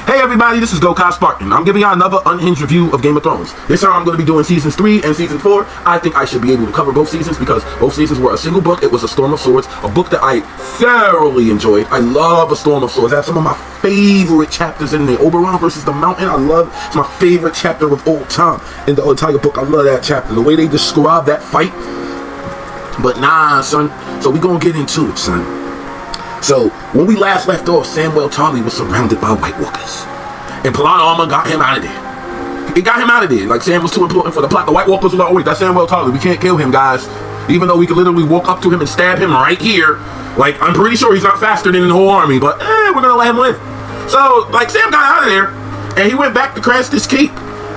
Hey everybody, this is Go Spartan. I'm giving y'all another unhinged review of Game of Thrones. This time I'm going to be doing seasons 3 and season 4. I think I should be able to cover both seasons because both seasons were a single book. It was A Storm of Swords, a book that I thoroughly enjoyed. I love A Storm of Swords. I have some of my favorite chapters in there. Oberon versus the Mountain, it's my favorite chapter of all time in the entire book. I love that chapter, the way they describe that fight. But nah, son, so we gonna get into it, son. So, when we last left off, Samwell Tarly was surrounded by White Walkers. And Plot Armor got him out of there. It got him out of there. Like, Sam was too important for the plot. The White Walkers were like, oh wait, that's Samwell Tarly. We can't kill him, guys. Even though we could literally walk up to him and stab him right here. Like, I'm pretty sure he's not faster than the whole army, but we're gonna let him live. So, like, Sam got out of there, and he went back to Craster's Keep.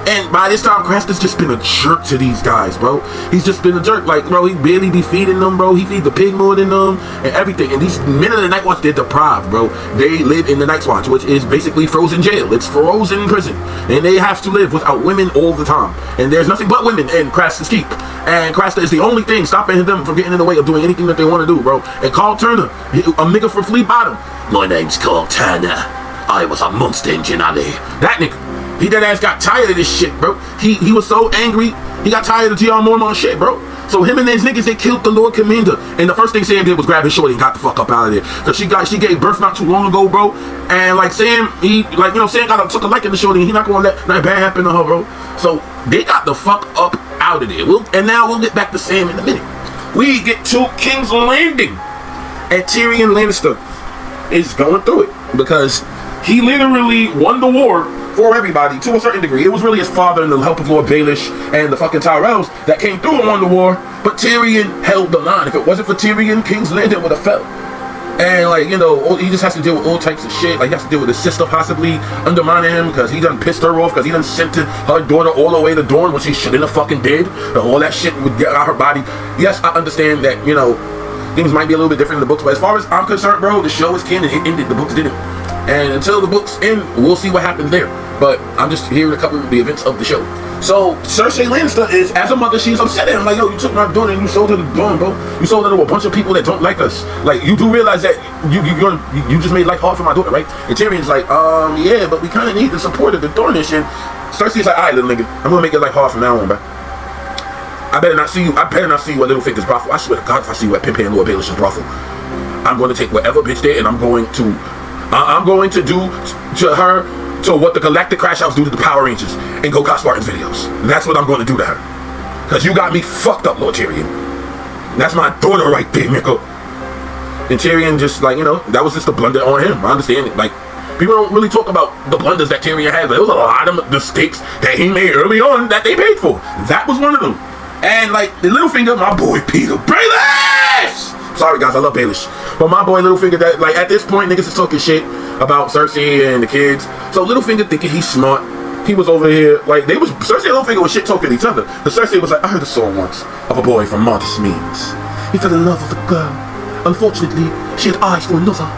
And by this time, Craster's just been a jerk to these guys, bro. He's just been a jerk. Like, bro, he barely be feeding them, bro. He feed the pig more than them and everything. And these men of the Night Watch, they're deprived, bro. They live in the Night's Watch, which is basically frozen jail. It's frozen prison. And they have to live without women all the time. And there's nothing but women in Craster's Keep. And Craster is the only thing stopping them from getting in the way of doing anything that they want to do, bro. And Carl Turner, a nigga from Flea Bottom. My name's Carl Turner. I was a monster in Alley. That nigga. He dead ass got tired of this shit, bro. He was so angry, he got tired of T.R. Mormon shit, bro. So him and his niggas, they killed the Lord Commander. And the first thing Sam did was grab his shorty and got the fuck up out of there. Cause she gave birth not too long ago, bro. And like Sam, Sam took a liking to shorty and he not gonna let that bad happen to her, bro. So they got the fuck up out of there. And now we'll get back to Sam in a minute. We get to King's Landing. And Tyrion Lannister is going through it. Because he literally won the war for everybody, to a certain degree. It was really his father and the help of Lord Baelish and the fucking Tyrells that came through and won the war, but Tyrion held the line. If it wasn't for Tyrion, King's Landing would have fell. And like, you know, he just has to deal with all types of shit. Like, he has to deal with his sister possibly undermining him because he done pissed her off, because he done sent her daughter all the way to Dorne, which he shouldn't have fucking did. And all that shit would get out her body. Yes, I understand that, you know, things might be a little bit different in the books, but as far as I'm concerned, bro, the show is canon. It ended, the books didn't. And until the books end, we'll see what happens there. But I'm just here to cover the events of the show. So Cersei Lannister is, as a mother, she's upset at him. Like, yo, you took my daughter and you sold her to Dorne, bro. You sold her to a bunch of people that don't like us. Like, you do realize that you just made life hard for my daughter, right? And Tyrion's like, yeah, but we kind of need the support of the Dornish. And Cersei's like, all right, little nigga, I'm gonna make your life hard from now on, bro. I better not see you at Littlefinger's brothel. I swear to God, if I see you at Pimpe and Lord Baelish's brothel, I'm going to take whatever bitch there and I'm going to do to her to what the Galactic Crash House do to the Power Rangers in Go Spartan's videos. That's what I'm going to do to her. Because you got me fucked up, Lord Tyrion. That's my daughter right there, nigga. And Tyrion just, like, you know, that was just a blunder on him. I understand it. Like, people don't really talk about the blunders that Tyrion had, but there was a lot of mistakes that he made early on that they paid for. That was one of them. And, like, the Littlefinger, my boy Peter Baelish! Sorry, guys, I love Baelish. But my boy Littlefinger, that, like, at this point, niggas is talking shit about Cersei and the kids. So Littlefinger thinking he's smart. He was over here, like, Cersei and Littlefinger was shit talking each other. But Cersei was like, I heard a song once of a boy from modest means. He fell in love with a girl. Unfortunately, she had eyes for another.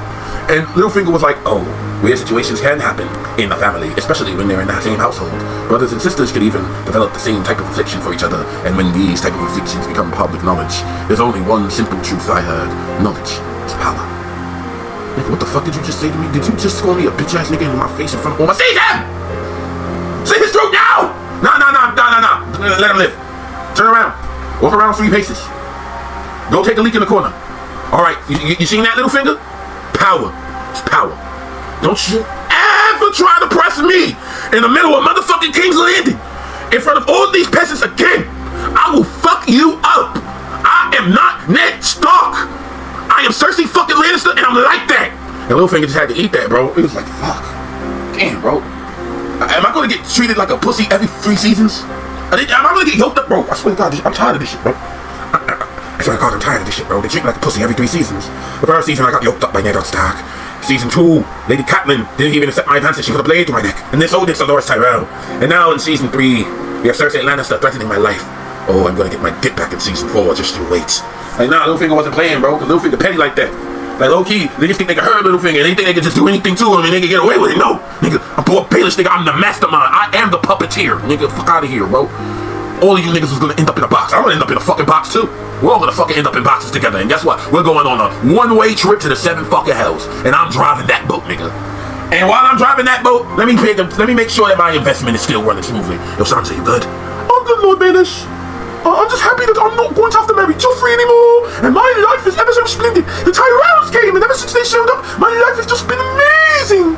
And Littlefinger was like, oh, weird situations can happen in a family, especially when they're in the same household. Brothers and sisters could even develop the same type of affliction for each other, and when these type of afflictions become public knowledge, there's only one simple truth I heard. Knowledge is power. Nigga, what the fuck did you just say to me? Did you just call me a bitch-ass nigga in my face in front of all my... See him! See his throat now! No. Let him live. Turn around. Walk around 3 paces. Go take a leak in the corner. Alright, you seen that, Littlefinger? Power. It's power. Don't you ever try to press me in the middle of motherfucking King's Landing in front of all these peasants again. I will fuck you up. I am not Ned Stark. I am Cersei fucking Lannister, and I'm like that. And Littlefinger just had to eat that, bro. It was like, fuck. Damn, bro. Am I going to get treated like a pussy every 3 seasons? Am I going to get yoked up, bro? I swear to God, I'm tired of this shit, bro. I swear to God, I'm tired of this shit, bro. They treat me like a pussy every 3 seasons. The first season, I got yoked up by Ned Stark. Season 2, Lady Catelyn didn't even accept my advances. She put a blade through my neck. And then so did Dolores Tyrell. And now in season 3, we have Cersei Lannister threatening my life. Oh, I'm gonna get my dick back in season 4. Just you wait. Like, nah, Littlefinger wasn't playing, bro. Cause Littlefinger petty like that. Like, low-key, they just think they can hurt Littlefinger. They think they can just do anything to him and they can get away with it. No, nigga, I'm Lord Baelish, nigga. I'm the mastermind. I am the puppeteer. Nigga, fuck out of here, bro. All of you niggas is gonna end up in a box. I'm gonna end up in a fucking box, too. We're all gonna fucking end up in boxes together. And guess what? We're going on a one-way trip to the 7 fucking hells. And I'm driving that boat, nigga. And while I'm driving that boat, let me make sure that my investment is still running smoothly. Yo, Sansa, you good? I'm good, Lord Baelish. I'm just happy that I'm not going to have to marry Joffrey anymore, and my life is ever so splendid. The Tyrells came, and ever since they showed up, my life has just been amazing.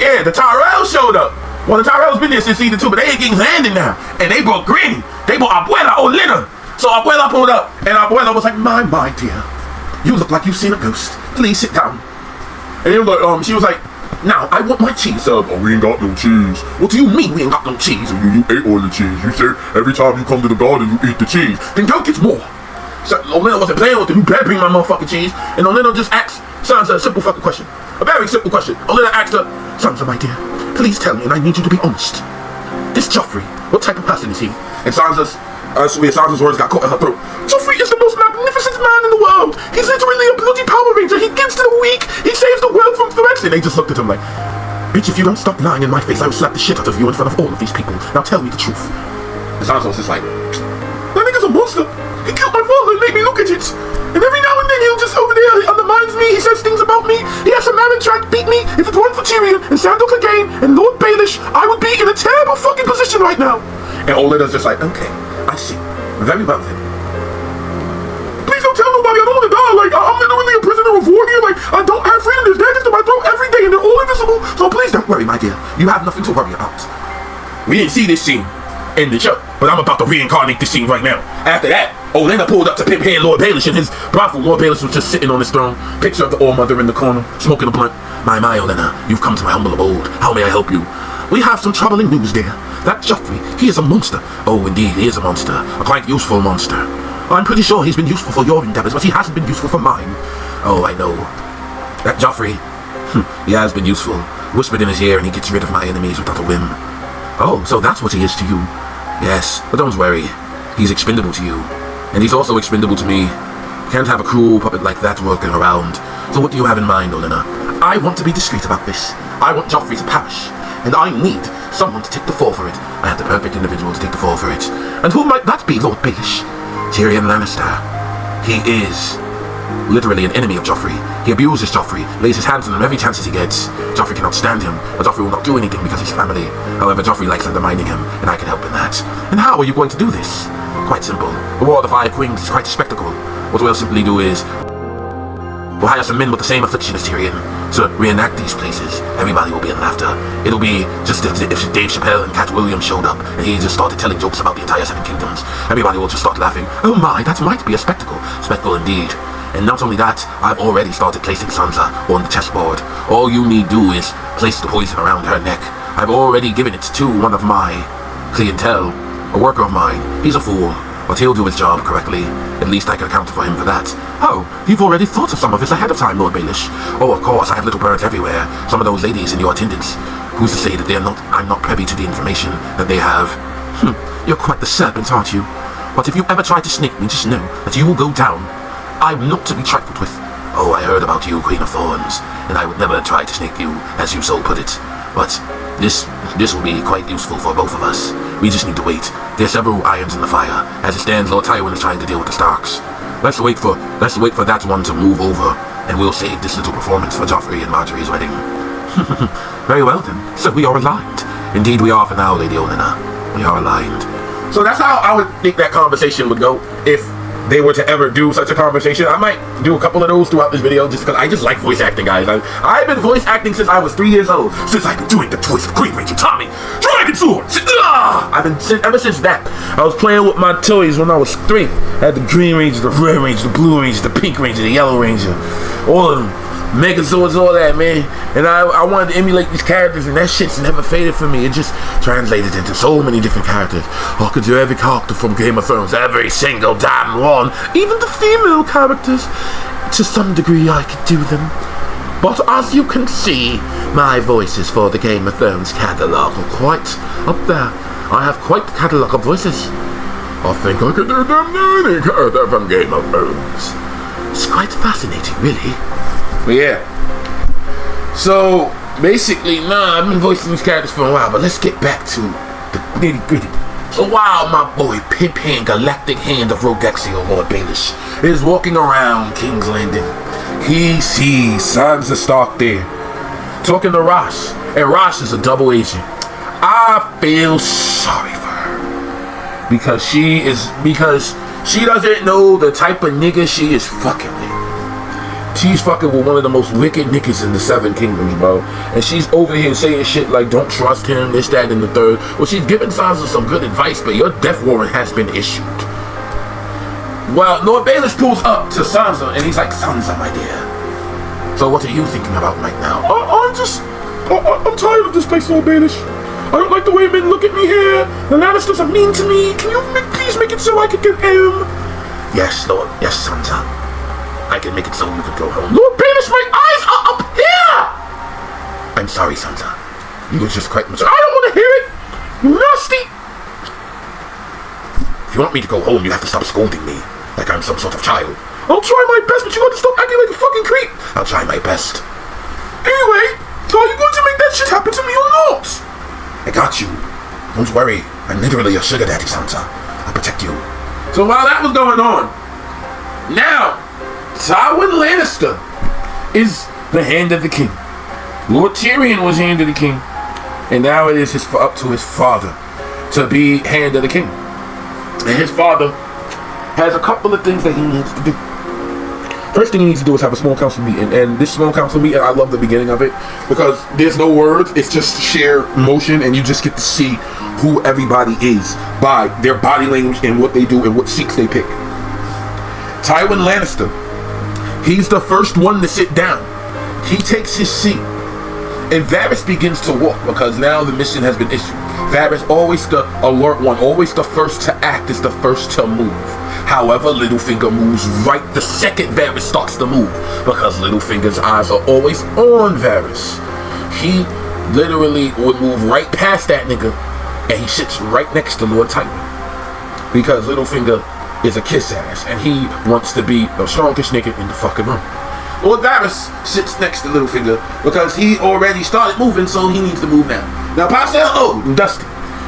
Yeah, the Tyrells showed up. Well, the Tyrells been there since season 2, but they ain't getting landed now. And they brought Granny. They brought Abuela Olenna. So Abuela pulled up, and Abuela was like, my dear, you look like you've seen a ghost. Please sit down. And he was like, she was like, now, I want my cheese. Oh, we ain't got no cheese. What do you mean we ain't got no cheese? You ate all the cheese. You said every time you come to the garden, you eat the cheese. Then go get more. So Olenna wasn't playing with him. You better bring my motherfucking cheese. And Olenna just asked Sansa a simple fucking question. A very simple question. Olenna asked her, Sansa, my dear, please tell me, and I need you to be honest. This Joffrey, what type of person is he? And Sansa's words got caught in her throat. Joffrey is the most magnificent man in the world. He's literally a bloody Power Ranger. He gives to the weak. He saves the world from threats. And they just looked at him like, bitch, if you don't stop lying in my face, I will slap the shit out of you in front of all of these people. Now tell me the truth. And Sansa was just like, that nigga's a monster. He killed my father and made me look at it. And every now and then he'll just over there, he undermines me, he says things about me. He has some man trying to beat me. If it weren't for Tyrion and Sandor Clegane and Lord Baelish, I would be in a terrible fucking position right now. And Olenna's just like, okay, I see. Very well then. Please don't tell nobody, I don't want to die. Like, I'm literally a prisoner of war here. Like, I don't have freedom. There's daggers to my throat every day and they're all invisible. So please don't worry, my dear. You have nothing to worry about. We didn't see this scene in the show, but I'm about to reincarnate this scene right now. After that, Olenna pulled up to pimp hand Lord Baelish in his brothel. Lord Baelish was just sitting on his throne, picture of the All-Mother in the corner, smoking a blunt. My, Olenna, you've come to my humble abode. How may I help you? We have some troubling news, dear. That Joffrey, he is a monster. Oh, indeed, he is a monster. A quite useful monster. I'm pretty sure he's been useful for your endeavors, but he hasn't been useful for mine. Oh, I know. That Joffrey, he has been useful. Whispered in his ear and he gets rid of my enemies without a whim. Oh, so that's what he is to you. Yes, but don't worry. He's expendable to you. And he's also expendable to me. You can't have a cruel puppet like that working around. So what do you have in mind, Olenna? I want to be discreet about this. I want Joffrey to perish. And I need someone to take the fall for it. I have the perfect individual to take the fall for it. And who might that be, Lord Baelish? Tyrion Lannister. He is literally an enemy of Joffrey. He abuses Joffrey, lays his hands on him every chance he gets. Joffrey cannot stand him, but Joffrey will not do anything because he's family. However, Joffrey likes undermining him, and I can help in that. And how are you going to do this? Quite simple. The War of the Five Queens is quite a spectacle. What we'll simply do is we'll hire some men with the same affliction as Tyrion to reenact these places. Everybody will be in laughter. It'll be just if Dave Chappelle and Cat Williams showed up and he just started telling jokes about the entire Seven Kingdoms. Everybody will just start laughing. Oh my, that might be a spectacle. Spectacle indeed. And not only that, I've already started placing Sansa on the chessboard. All you need do is place the poison around her neck. I've already given it to one of my clientele, a worker of mine. He's a fool, but he'll do his job correctly. At least I can account for him for that. Oh, you've already thought of some of this ahead of time, Lord Baelish. Oh, of course, I have little birds everywhere. Some of those ladies in your attendance. Who's to say that I'm not privy to the information that they have? You're quite the serpent, aren't you? But if you ever try to snake me, just know that you will go down. I'm not to be trifled with. Oh, I heard about you, Queen of Thorns, and I would never try to snake you, as you so put it. But this will be quite useful for both of us. We just need to wait. There's several irons in the fire. As it stands, Lord Tywin is trying to deal with the Starks. Let's wait for that one to move over, and we'll save this little performance for Joffrey and Marjorie's wedding. Very well then. So we are aligned. Indeed we are for now, Lady Olenna. We are aligned. So that's how I would think that conversation would go if they were to ever do such a conversation. I might do a couple of those throughout this video just because I just like voice acting, guys. I've been voice acting since I was 3 years old. Since I've been doing the voice of Green Ranger Tommy Dragon Sword. Ever since that. I was playing with my toys when I was 3. I had the Green Ranger, the Red Ranger, the Blue Ranger, the Pink Ranger, the Yellow Ranger. All of them. Megazords, all that, man. And I wanted to emulate these characters, and that shit's never faded for me. It just translated into so many different characters. I could do every character from Game of Thrones, every single damn one. Even the female characters. To some degree, I could do them. But as you can see, my voices for the Game of Thrones catalogue are quite up there. I have quite the catalogue of voices. I think I could do damn near any character from Game of Thrones. It's quite fascinating, really. But yeah, so basically, I've been voicing these characters for a while, but let's get back to the nitty gritty. So while my boy Pimp Hand, Galactic Hand of Rhodexio, Lord Baelish, is walking around King's Landing, he sees Sansa Stark there, talking to Ross, and Ross is a double agent. I feel sorry for her because she doesn't know the type of nigga she is fucking with. She's fucking with one of the most wicked niggas in the Seven Kingdoms, bro. And she's over here saying shit like, don't trust him, this, that, and the third. Well, she's giving Sansa some good advice, but your death warrant has been issued. Well, Lord Baelish pulls up to Sansa, and he's like, Sansa, my dear. So what are you thinking about right now? I'm tired of this place, Lord Baelish. I don't like the way men look at me here. The Lannisters are mean to me. Can you please make it so I can get home? Yes, Lord. Yes, Sansa. I can make it so you could go home. Lord Baelish, my eyes are up here! I'm sorry, Sansa. You was just quite mature. I don't want to hear it! You nasty! If you want me to go home, you have to stop scolding me like I'm some sort of child. I'll try my best, but you got to stop acting like a fucking creep. I'll try my best. Anyway, are you going to make that shit happen to me or not? I got you. Don't worry. I'm literally your sugar daddy, Sansa. I'll protect you. So while that was going on, now Tywin Lannister is the hand of the king. Lord Tyrion was hand of the king, and now it is up to his father to be hand of the king. And his father has a couple of things that he needs to do. First thing he needs to do is have a small council meeting, and this small council meeting, I love the beginning of it because there's no words, it's just sheer motion, and you just get to see who everybody is by their body language and what they do and what seats they pick. Tywin Lannister, he's the first one to sit down. He takes his seat, and Varys begins to walk because now the mission has been issued. Varys, always the alert one, always the first to act, is the first to move. However, Littlefinger moves right the second Varys starts to move because Littlefinger's eyes are always on Varys. He literally would move right past that nigga, and he sits right next to Lord Tywin because Littlefinger is a kiss ass, and he wants to be the strongest nigga in the fucking room. Lord Varys sits next to Littlefinger because he already started moving, so he needs to move now. Now, Pycelle old and dusty.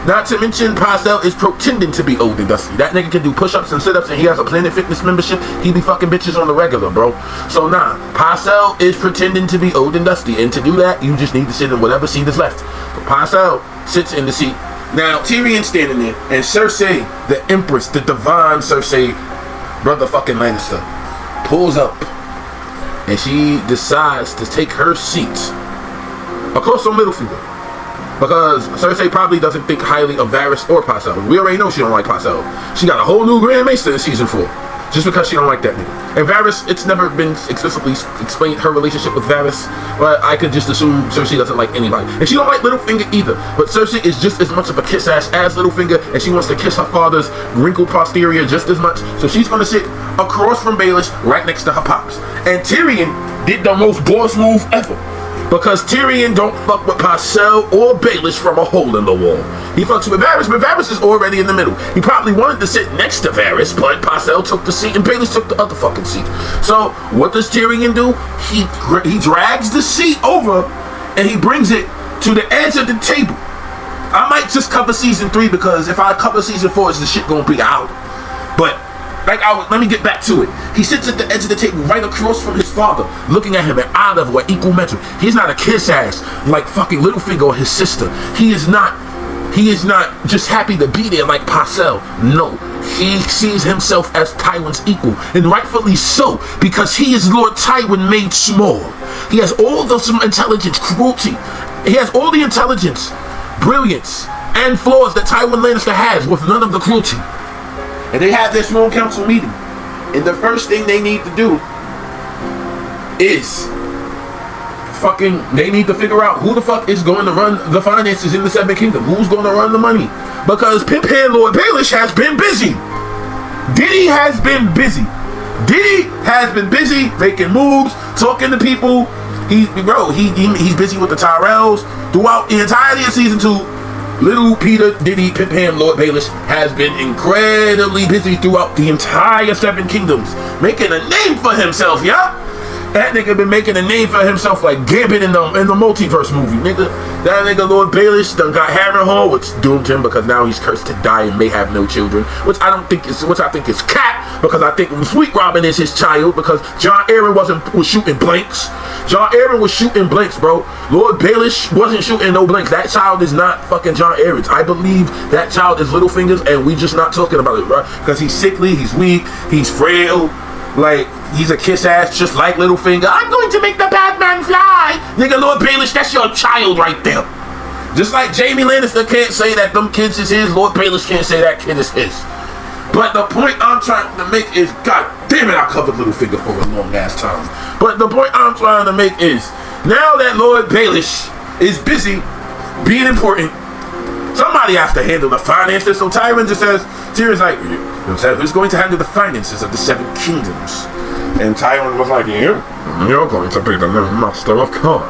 Not to mention, Pycelle is pretending to be old and dusty. That nigga can do push-ups and sit-ups, and he has a Planet Fitness membership. He be fucking bitches on the regular, bro. So nah, Pycelle is pretending to be old and dusty, and to do that, you just need to sit in whatever seat is left. But Pycelle sits in the seat. Now, Tyrion's standing there, and Cersei, the Empress, the divine Cersei, brother fucking Lannister, pulls up, and she decides to take her seat across from Littlefinger. Because Cersei probably doesn't think highly of Varys or Pycelle. We already know she don't like Pycelle. She got a whole new Grand Maester in season 4. Just because she don't like that nigga. And Varys, it's never been explicitly explained her relationship with Varys. But I could just assume Cersei doesn't like anybody. And she don't like Littlefinger either. But Cersei is just as much of a kiss ass as Littlefinger. And she wants to kiss her father's wrinkled posterior just as much. So she's going to sit across from Baelish right next to her pops. And Tyrion did the most boss move ever. Because Tyrion don't fuck with Pycelle or Baelish from a hole in the wall. He fucks with Varys, but Varys is already in the middle. He probably wanted to sit next to Varys, but Pycelle took the seat and Baelish took the other fucking seat. So what does Tyrion do? He drags the seat over and he brings it to the edge of the table. I might just cover season 3 because if I cover season 4, it's the shit gonna be out. But let me get back to it. He sits at the edge of the table right across from his father, looking at him at eye level, at equal measure. He's not a kiss ass like fucking Littlefinger or his sister. He is not just happy to be there like Pycelle. No, he sees himself as Tywin's equal, and rightfully so, because he is Lord Tywin made small. He has all the intelligence, cruelty. He has all the intelligence, brilliance, and flaws that Tywin Lannister has with none of the cruelty. And they have their small council meeting. And the first thing they need to do is they need to figure out who the fuck is going to run the finances in the Seven Kingdom. Who's going to run the money? Because Pimp Hand Lord Baelish has been busy. Diddy has been busy. Diddy has been busy making moves, talking to people. He's busy with the Tyrells throughout the entirety of season 2. Little Peter Diddy Pimp Hand Lord Baelish has been incredibly busy throughout the entire Seven Kingdoms, making a name for himself, yeah? That nigga been making a name for himself like Gambit in the multiverse movie, nigga. That nigga Lord Baelish done got Harrenhal, which doomed him because now he's cursed to die and may have no children, which I think is cap, because I think Sweet Robin is his child, because John Aaron was shooting blanks. John Aaron was shooting blanks, bro. Lord Baelish wasn't shooting no blanks. That child is not fucking John Aaron's. I believe that child is Littlefinger's, and we just not talking about it, right? Because he's sickly, he's weak, he's frail. Like, he's a kiss ass just like Littlefinger. I'm going to make the Batman fly. Nigga, Lord Baelish, that's your child right there. Just like Jaime Lannister can't say that them kids is his, Lord Baelish can't say that kid is his. But the point I'm trying to make is, god damn it, I covered Littlefinger for a long ass time. But the point I'm trying to make is, now that Lord Baelish is busy being important, somebody has to handle the finances. So Tyrion's like, who's going to handle the finances of the 7 kingdoms? And Tyrion was like, you're going to be the master of coin.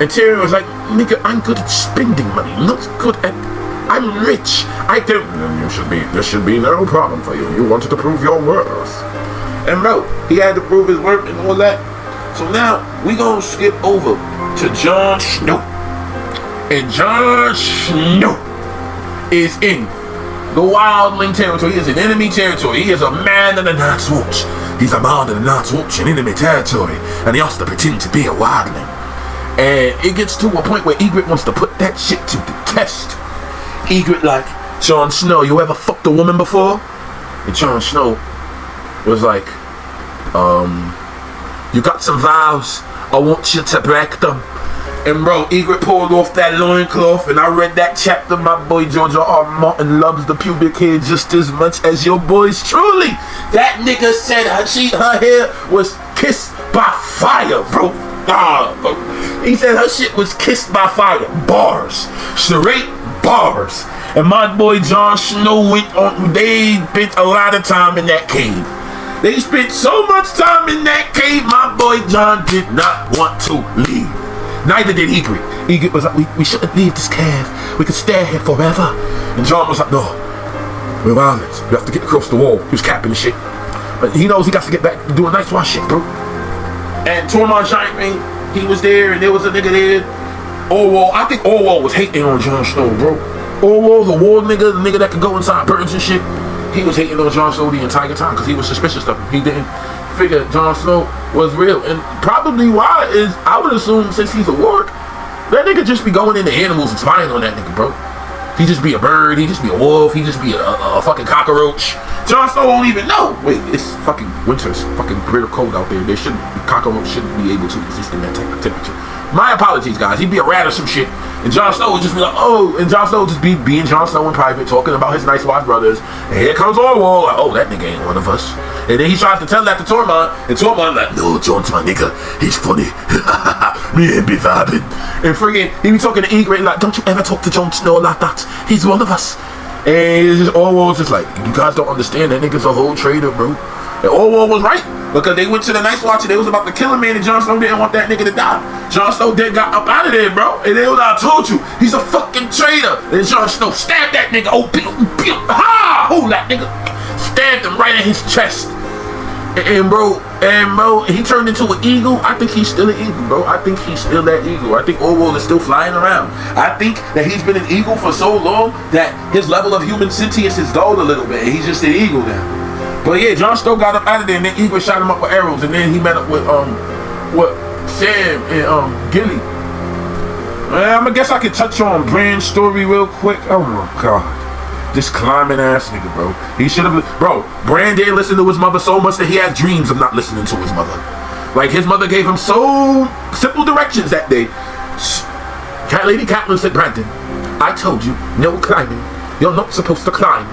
And Tyrion was like, nigga, I'm good at spending money, not good at, I'm rich. There should be no problem for you. You wanted to prove your worth. And bro, he had to prove his worth and all that. So now, we gonna skip over to Jon Snow. And Jon Snow is in the wildling territory. He is in enemy territory. He is a man of the Night's Watch. He's a man of the Night's Watch in enemy territory. And he has to pretend to be a wildling. And it gets to a point where Ygritte wants to put that shit to the test. Ygritte like, Jon Snow, you ever fucked a woman before? And Jon Snow was like, you got some vows. I want you to break them. And bro, Ygritte pulled off that loincloth, and I read that chapter. My boy George R. Martin loves the pubic hair just as much as your boys truly. That nigga said her hair was kissed by fire, bro. He said her shit was kissed by fire. Bars. Straight bars. And my boy Jon Snow they spent a lot of time in that cave. They spent so much time in that cave, my boy Jon did not want to leave. Neither did Ygritte. Ygritte was like, we shouldn't leave this cave. We could stay here forever. And Jon was like, no, we're wildlings. We have to get across the wall. He was capping the shit. But he knows he got to get back to doing Night's Watch shit, bro. And Tormund Giantmane, he was there, and there was a nigga there. Orwell, I think Orwell was hating on Jon Snow, bro. Orwell, the war nigga, the nigga that could go inside birds and shit. He was hating on Jon Snow the entire time because he was suspicious of him. He didn't figure Jon Snow was real. And probably why is, I would assume, since he's a warg, that nigga just be going into animals and spying on that nigga, bro. He just be a bird, he just be a wolf, he just be a fucking cockroach. Jon Snow won't even know. Wait, it's fucking winter, it's fucking bitter cold out there. Cockroach shouldn't be able to exist in that type of temperature. My apologies, guys. He'd be a rat or some shit. And Jon Snow would just be like, oh, and Jon Snow would just be being Jon Snow in private, talking about his Night's Watch brothers. And here comes Orwell, like, oh, that nigga ain't one of us. And then he tries to tell that to Tormund, and Tormund like, no, Jon's my nigga. He's funny. Me and be vibing. And friggin', he be talking to Ygritte like, don't you ever talk to Jon Snow like that. He's one of us. And Orwell's just like, you guys don't understand, that nigga's a whole traitor, bro. And Orwell was right, because they went to the Night's Watch and they was about to kill him, man, and Jon Snow didn't want that nigga to die. Jon Snow then got up out of there, bro. And then I told you, he's a fucking traitor. And Jon Snow stabbed that nigga. Oh, ha! Hold that nigga. Stabbed him right in his chest. And bro, he turned into an eagle. I think he's still an eagle, bro. I think he's still that eagle. I think Orwell is still flying around. I think that he's been an eagle for so long that his level of human sentience has dulled a little bit. And he's just an eagle now. But yeah, Jon Snow got up out of there, and then Ygritte shot him up with arrows, and then he met up with Sam and Gilly. I guess I could touch on Bran's story real quick. Oh my god, this climbing ass nigga, bro. He should have, bro. Bran didn't listen to his mother so much that he had dreams of not listening to his mother. Like, his mother gave him so simple directions that day. Lady Catelyn said, Brandon, I told you, no climbing. You're not supposed to climb.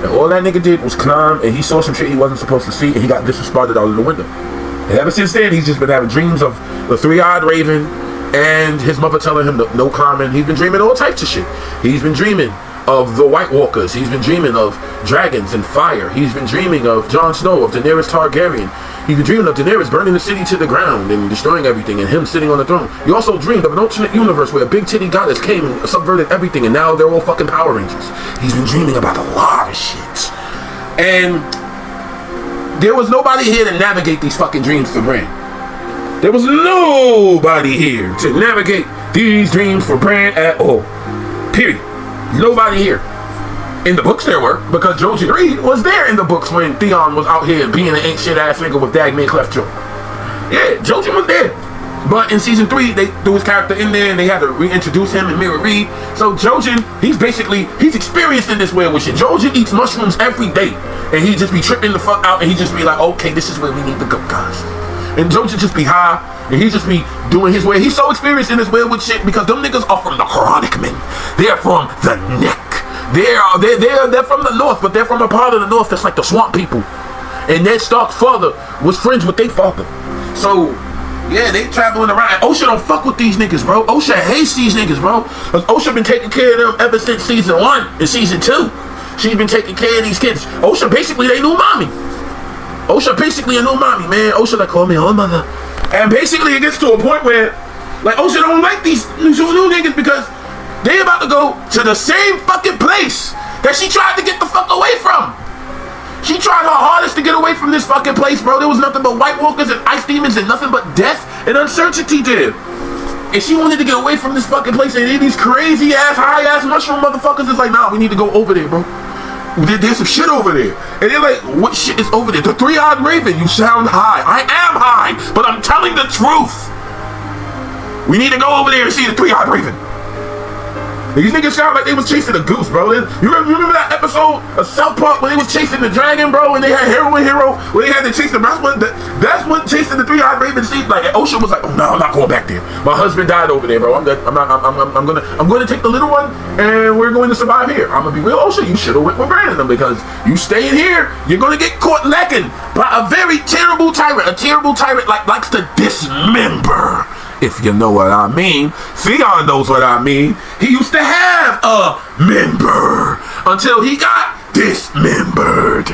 And all that nigga did was climb, and he saw some shit he wasn't supposed to see, and he got disrespected out of the window. And ever since then, he's just been having dreams of the three-eyed raven and his mother telling him no climbing. He's been dreaming all types of shit. He's been dreaming of the White Walkers. He's been dreaming of dragons and fire. He's been dreaming of Jon Snow, of Daenerys Targaryen. He's been dreaming of Daenerys burning the city to the ground and destroying everything, and him sitting on the throne. He also dreamed of an alternate universe where a big titty goddess came and subverted everything, and now they're all fucking Power Rangers. He's been dreaming about a lot of shit. And there was nobody here to navigate these fucking dreams for Bran. There was nobody here to navigate these dreams for Bran at all. Period. Nobody here. In the books there were, because Jojen Reed was there in the books when Theon was out here being an ain't shit ass nigga with Dagmay Cleftjaw. Yeah, Jojen was there. But in season 3, they threw his character in there and they had to reintroduce him and Mira Reed. So Jojen, he's experienced in this werewolf shit. Jojen eats mushrooms every day. And he just be tripping the fuck out and he just be like, okay, this is where we need to go, guys. And Jojen just be high and he just be doing his way. He's so experienced in this werewolf shit because them niggas are from the Chronic Men. They're from the Neck. They're from the north, but they're from a part of the north that's like the swamp people. And Ned Stark's father was friends with their father. So yeah, they traveling around. Osha don't fuck with these niggas, bro. Osha hates these niggas, bro. Cause Osha been taking care of them ever since season 1 and season 2. She's been taking care of these kids. Osha basically they new mommy. Osha basically a new mommy, man. Osha like call me old mother. And basically it gets to a point where like Osha don't like these new niggas because they about to go to the same fucking place that she tried to get the fuck away from. She tried her hardest to get away from this fucking place, bro. There was nothing but White Walkers and ice demons and nothing but death and uncertainty there. And she wanted to get away from this fucking place, and these crazy ass, high ass mushroom motherfuckers is like, nah, we need to go over there, bro. There's some shit over there. And they're like, what shit is over there? The three-eyed raven. You sound high. I am high, but I'm telling the truth. We need to go over there and see the three-eyed raven. These niggas sound like they was chasing a goose, bro. You remember that episode of South Park when they was chasing the dragon, bro, and they had Hero, where they had to chase the that's what chasing the three-eyed raven seemed like. And Osha was like, oh no, I'm not going back there. My husband died over there, bro. I'm gonna take the little one and we're going to survive here. I'm gonna be real, Osha. You should have went with Brandon because you staying here, you're gonna get caught lacking by a very terrible tyrant. A terrible tyrant likes to dismember. If you know what I mean. Theon knows what I mean. He used to have a member until he got dismembered.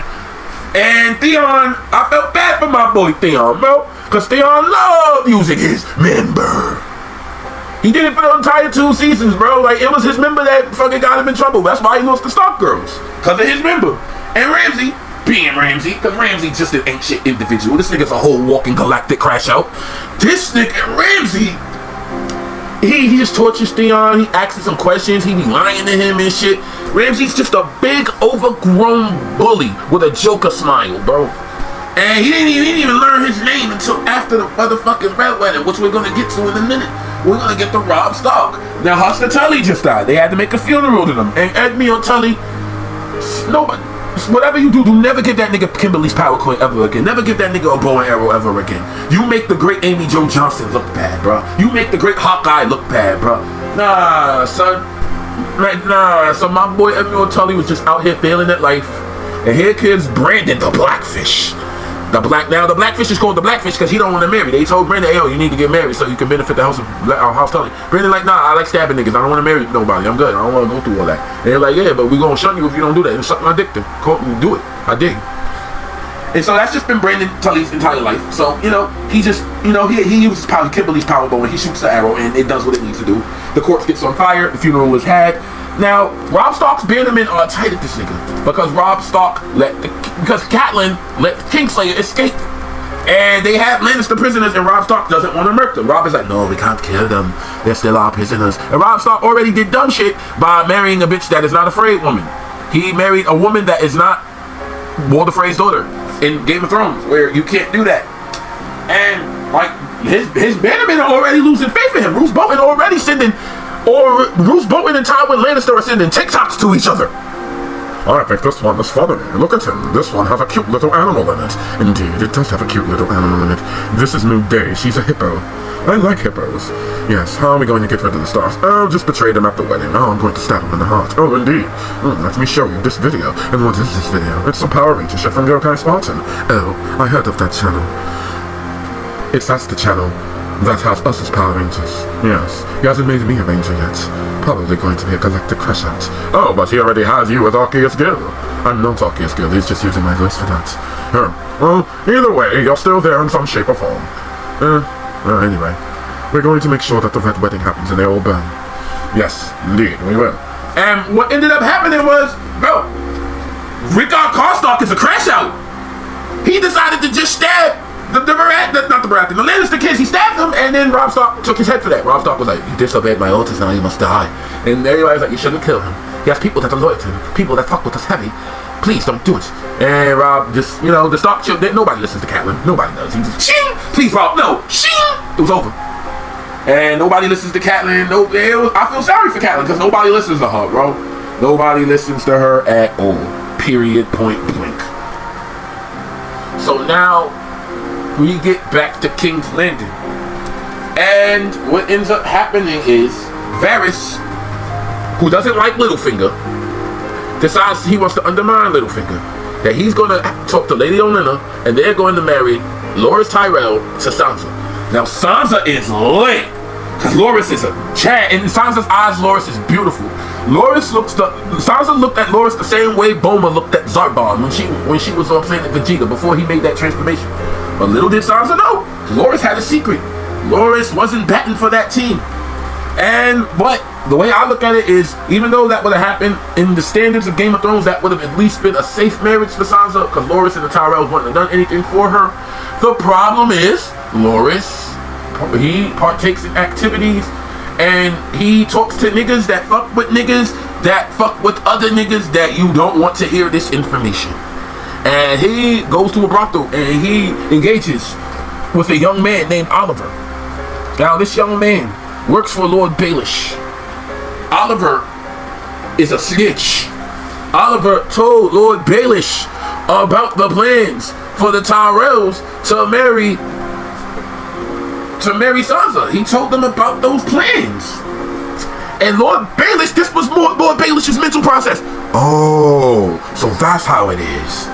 And Theon, I felt bad for my boy Theon, bro. Because Theon loved using his member. He did it for the entire 2 seasons, bro. Like, it was his member that fucking got him in trouble. That's why he lost the Stark girls. Because of his member. And Ramsay, being Ramsay, because Ramsay just an ain't shit individual. This nigga's a whole walking galactic crash out. This nigga Ramsay, he just tortures Theon. He asks him some questions. He be lying to him and shit. Ramsay's just a big overgrown bully with a Joker smile, bro. And he didn't even learn his name until after the motherfucking Red Wedding, which we're gonna get to in a minute. We're gonna get to Robb Stark. Now Hoster Tully just died. They had to make a funeral to them. And Edmure Tully, nobody. Whatever you do never give that nigga Kimberly's power coin ever again. Never give that nigga a bow and arrow ever again. You make the great Amy Jo Johnson look bad, bro. You make the great Hawkeye look bad, bro. Nah, son. Nah, so my boy Edmure Tully was just out here failing at life. And here kids Brandon the Blackfish. The Blackfish is called the Blackfish because he don't want to marry. They told Brandon, yo, you need to get married so you can benefit the house Tully. Brandon like, nah, I like stabbing niggas. I don't want to marry nobody. I'm good. I don't want to go through all that. And they're like, yeah, but we gonna shun you if you don't do that. And suck my dick then. Do it. I dig. And so that's just been Brandon Tully's entire life. So, he just, he uses Kimberly's power bow and he shoots the arrow and it does what it needs to do. The corpse gets on fire. The funeral is had. Now, Robb Stark's bannermen are tight at this nigga because Robb Stark because Catelyn let the Kingslayer escape. And they have Lannister prisoners and Robb Stark doesn't want to murk them. Robb is like, no, we can't kill them. They're still our prisoners. And Robb Stark already did dumb shit by marrying a bitch that is not a Frey woman. He married a woman that is not Walder Frey's daughter in Game of Thrones, where you can't do that. And like his bannermen are already losing faith in him. Roose Bolton already sending Roose Bolton and Tywin Lannister are sending TikToks to each other. I think this one is funny. Look at him. This one has a cute little animal in it. Indeed, it does have a cute little animal in it. This is Moon Day. She's a hippo. I like hippos. Yes, how are we going to get rid of the stars? Oh, just betray them at the wedding. Oh, I'm going to stab him in the heart. Oh, indeed. Let me show you this video. And what is this video? It's a Power Ranger shit from Yokai Spartan. Oh, I heard of that channel. That's the channel that has us as Power Rangers. Yes, he hasn't made me a ranger yet. Probably going to be a galactic crash out. Oh, but he already has you with Arceus Gill. I'm not Arceus Gill, he's just using my voice for that. Well, either way, you're still there in some shape or form. Anyway, we're going to make sure that the Red Wedding happens and they all burn. Yes, indeed, we will. And what ended up happening was, bro, Rickard Karstark is a crash out. He decided to just stab the Lannister kids, he stabbed him, and then Robb Stark took his head for that. Robb Stark was like, you disobeyed my orders, now you must die. And everybody's like, you shouldn't kill him. He has people that are loyal to him, people that fuck with us heavy. Please don't do it. And Robb just, the Stark children, nobody listens to Catelyn. Nobody does. He just, shing! Please, Robb, no, shing! It was over. And nobody listens to Catelyn. I feel sorry for Catelyn because nobody listens to her, bro. Nobody listens to her at all. Period. Point blank. So now we get back to King's Landing. And what ends up happening is Varys, who doesn't like Littlefinger, decides he wants to undermine Littlefinger. That he's going to talk to Lady Olenna and they're going to marry Loras Tyrell to Sansa. Now Sansa is lit, because Loras is a chat. In Sansa's eyes, Loras is beautiful. Sansa looked at Loras the same way Boma looked at Zarbon when she was on planet Vegeta before he made that transformation. But little did Sansa know, Loras had a secret. Loras wasn't batting for that team. But the way I look at it is, even though that would have happened in the standards of Game of Thrones, that would have at least been a safe marriage for Sansa, because Loras and the Tyrells wouldn't have done anything for her. The problem is, Loras, he partakes in activities and he talks to niggas that fuck with niggas that fuck with other niggas that you don't want to hear this information. And he goes to a brothel and he engages with a young man named Oliver. Now this young man works for Lord Baelish. Oliver is a snitch. Oliver told Lord Baelish about the plans for the Tyrells to marry Sansa. He told them about those plans. And Lord Baelish, this was more Lord Baelish's mental process. Oh, so that's how it is.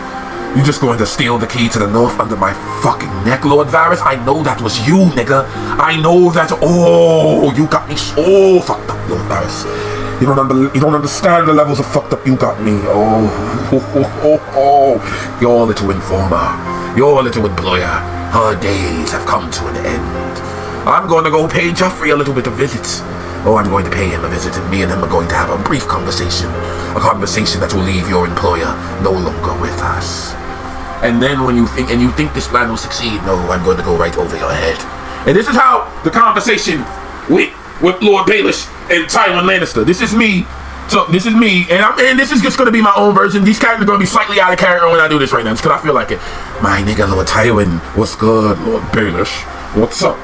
You just going to steal the key to the north under my fucking neck, Lord Varys? I know that was you, nigga. I know that. Oh, you got me so fucked up, Lord Varys. You don't understand the levels of fucked up you got me. Oh. Your little informer, your little employer, her days have come to an end. I'm going to go pay Joffrey a little bit of visits. Oh, I'm going to pay him a visit, and me and him are going to have a brief conversation. A conversation that will leave your employer no longer with us. And then when you think this plan will succeed, no, I'm going to go right over your head. And this is how the conversation went with Lord Baelish and Tywin Lannister. This is me, and this is just going to be my own version. These characters are going to be slightly out of character when I do this right now, just because I feel like it. My nigga, Lord Tywin, what's good, Lord Baelish? What's up?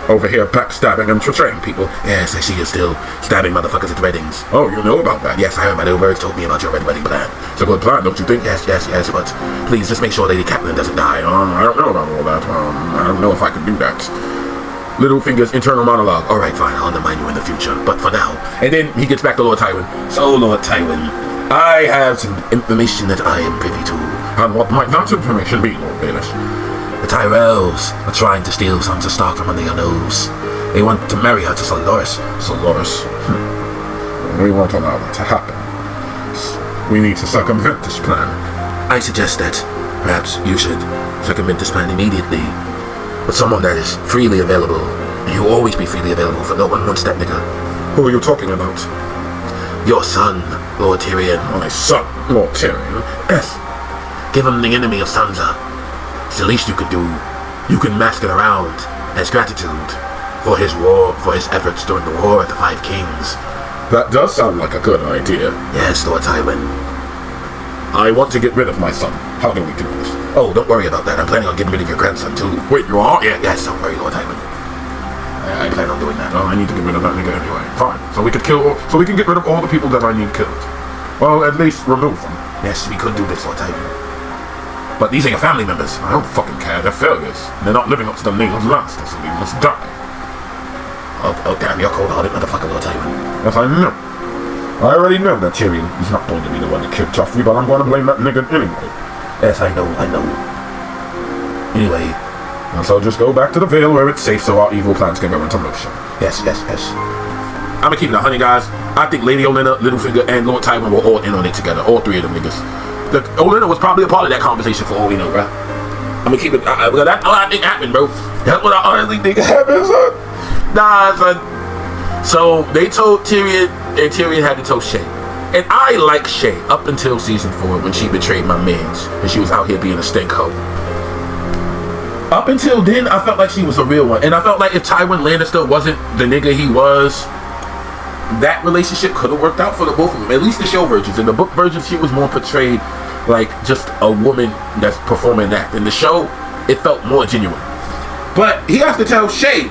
Over here backstabbing and betraying people. Yes, I see you still stabbing motherfuckers at weddings. Oh, you know about that? Yes, I heard my little birds told me about your red wedding plan. It's a good plan, don't you think? Yes, but please just make sure Lady Catelyn doesn't die. I don't know about all that. I don't know if I can do that. Littlefinger's internal monologue. Alright, fine, I'll undermine you in the future, but for now. And then he gets back to Lord Tywin. So, Lord Tywin, I have some information that I am privy to. And what might that information be, Lord Baelish? The Tyrells are trying to steal Sansa Stark from under your nose. They want to marry her to Sir Loras. We won't allow that to happen. We need to circumvent this plan. I suggest that perhaps you should circumvent this plan immediately with someone that is freely available. And you'll always be freely available, for no one wants that nigga. Who are you talking about? Your son, Lord Tyrion. My son, Lord Tyrion? Yes. Give him the enemy of Sansa. It's the least you could do. You can mask it around as gratitude for his efforts during the War of the Five Kings. That does sound like a good idea. Yes, Lord Tywin. I want to get rid of my son. How do we do this? Oh, don't worry about that. I'm planning on getting rid of your grandson, too. Wait, you are? Yeah, yes, don't worry, Lord Tywin. I plan on doing that. Oh, I need to get rid of that nigga anyway. Fine. So we can get rid of all the people that I need killed. Well, at least remove them. Yes, we could do this, Lord Tywin. But these are your family members. I don't fucking care. They're failures. They're not living up to the name of Lannister, so they must die. Oh, damn, you're cold-hearted motherfucker, Lord Tywin. Yes, I know. I already know that Tyrion is not going to be the one to kill Joffrey, but I'm going to blame that nigga anyway. Yes, I know. Anyway. And so just go back to the Vale where it's safe so our evil plans can go into motion. Yes. I'm gonna keep it 100, guys. I think Lady Olenna, Littlefinger, and Lord Tywin were all in on it together. All three of them niggas. Olenna was probably a part of that conversation for all we know, bro. I'm gonna keep it. That's all I think happened, bro. That's what I honestly think happened, son. Nah, son. So they told Tyrion, and Tyrion had to tell Shay. And I like Shay up until season 4 when she betrayed my mans and she was out here being a stink hoe. Up until then, I felt like she was a real one. And I felt like if Tywin Lannister wasn't the nigga he was, that relationship could have worked out for the both of them. At least the show versions. In the book versions, she was more portrayed like just a woman that's performing that. In the show, it felt more genuine. But he has to tell Shay,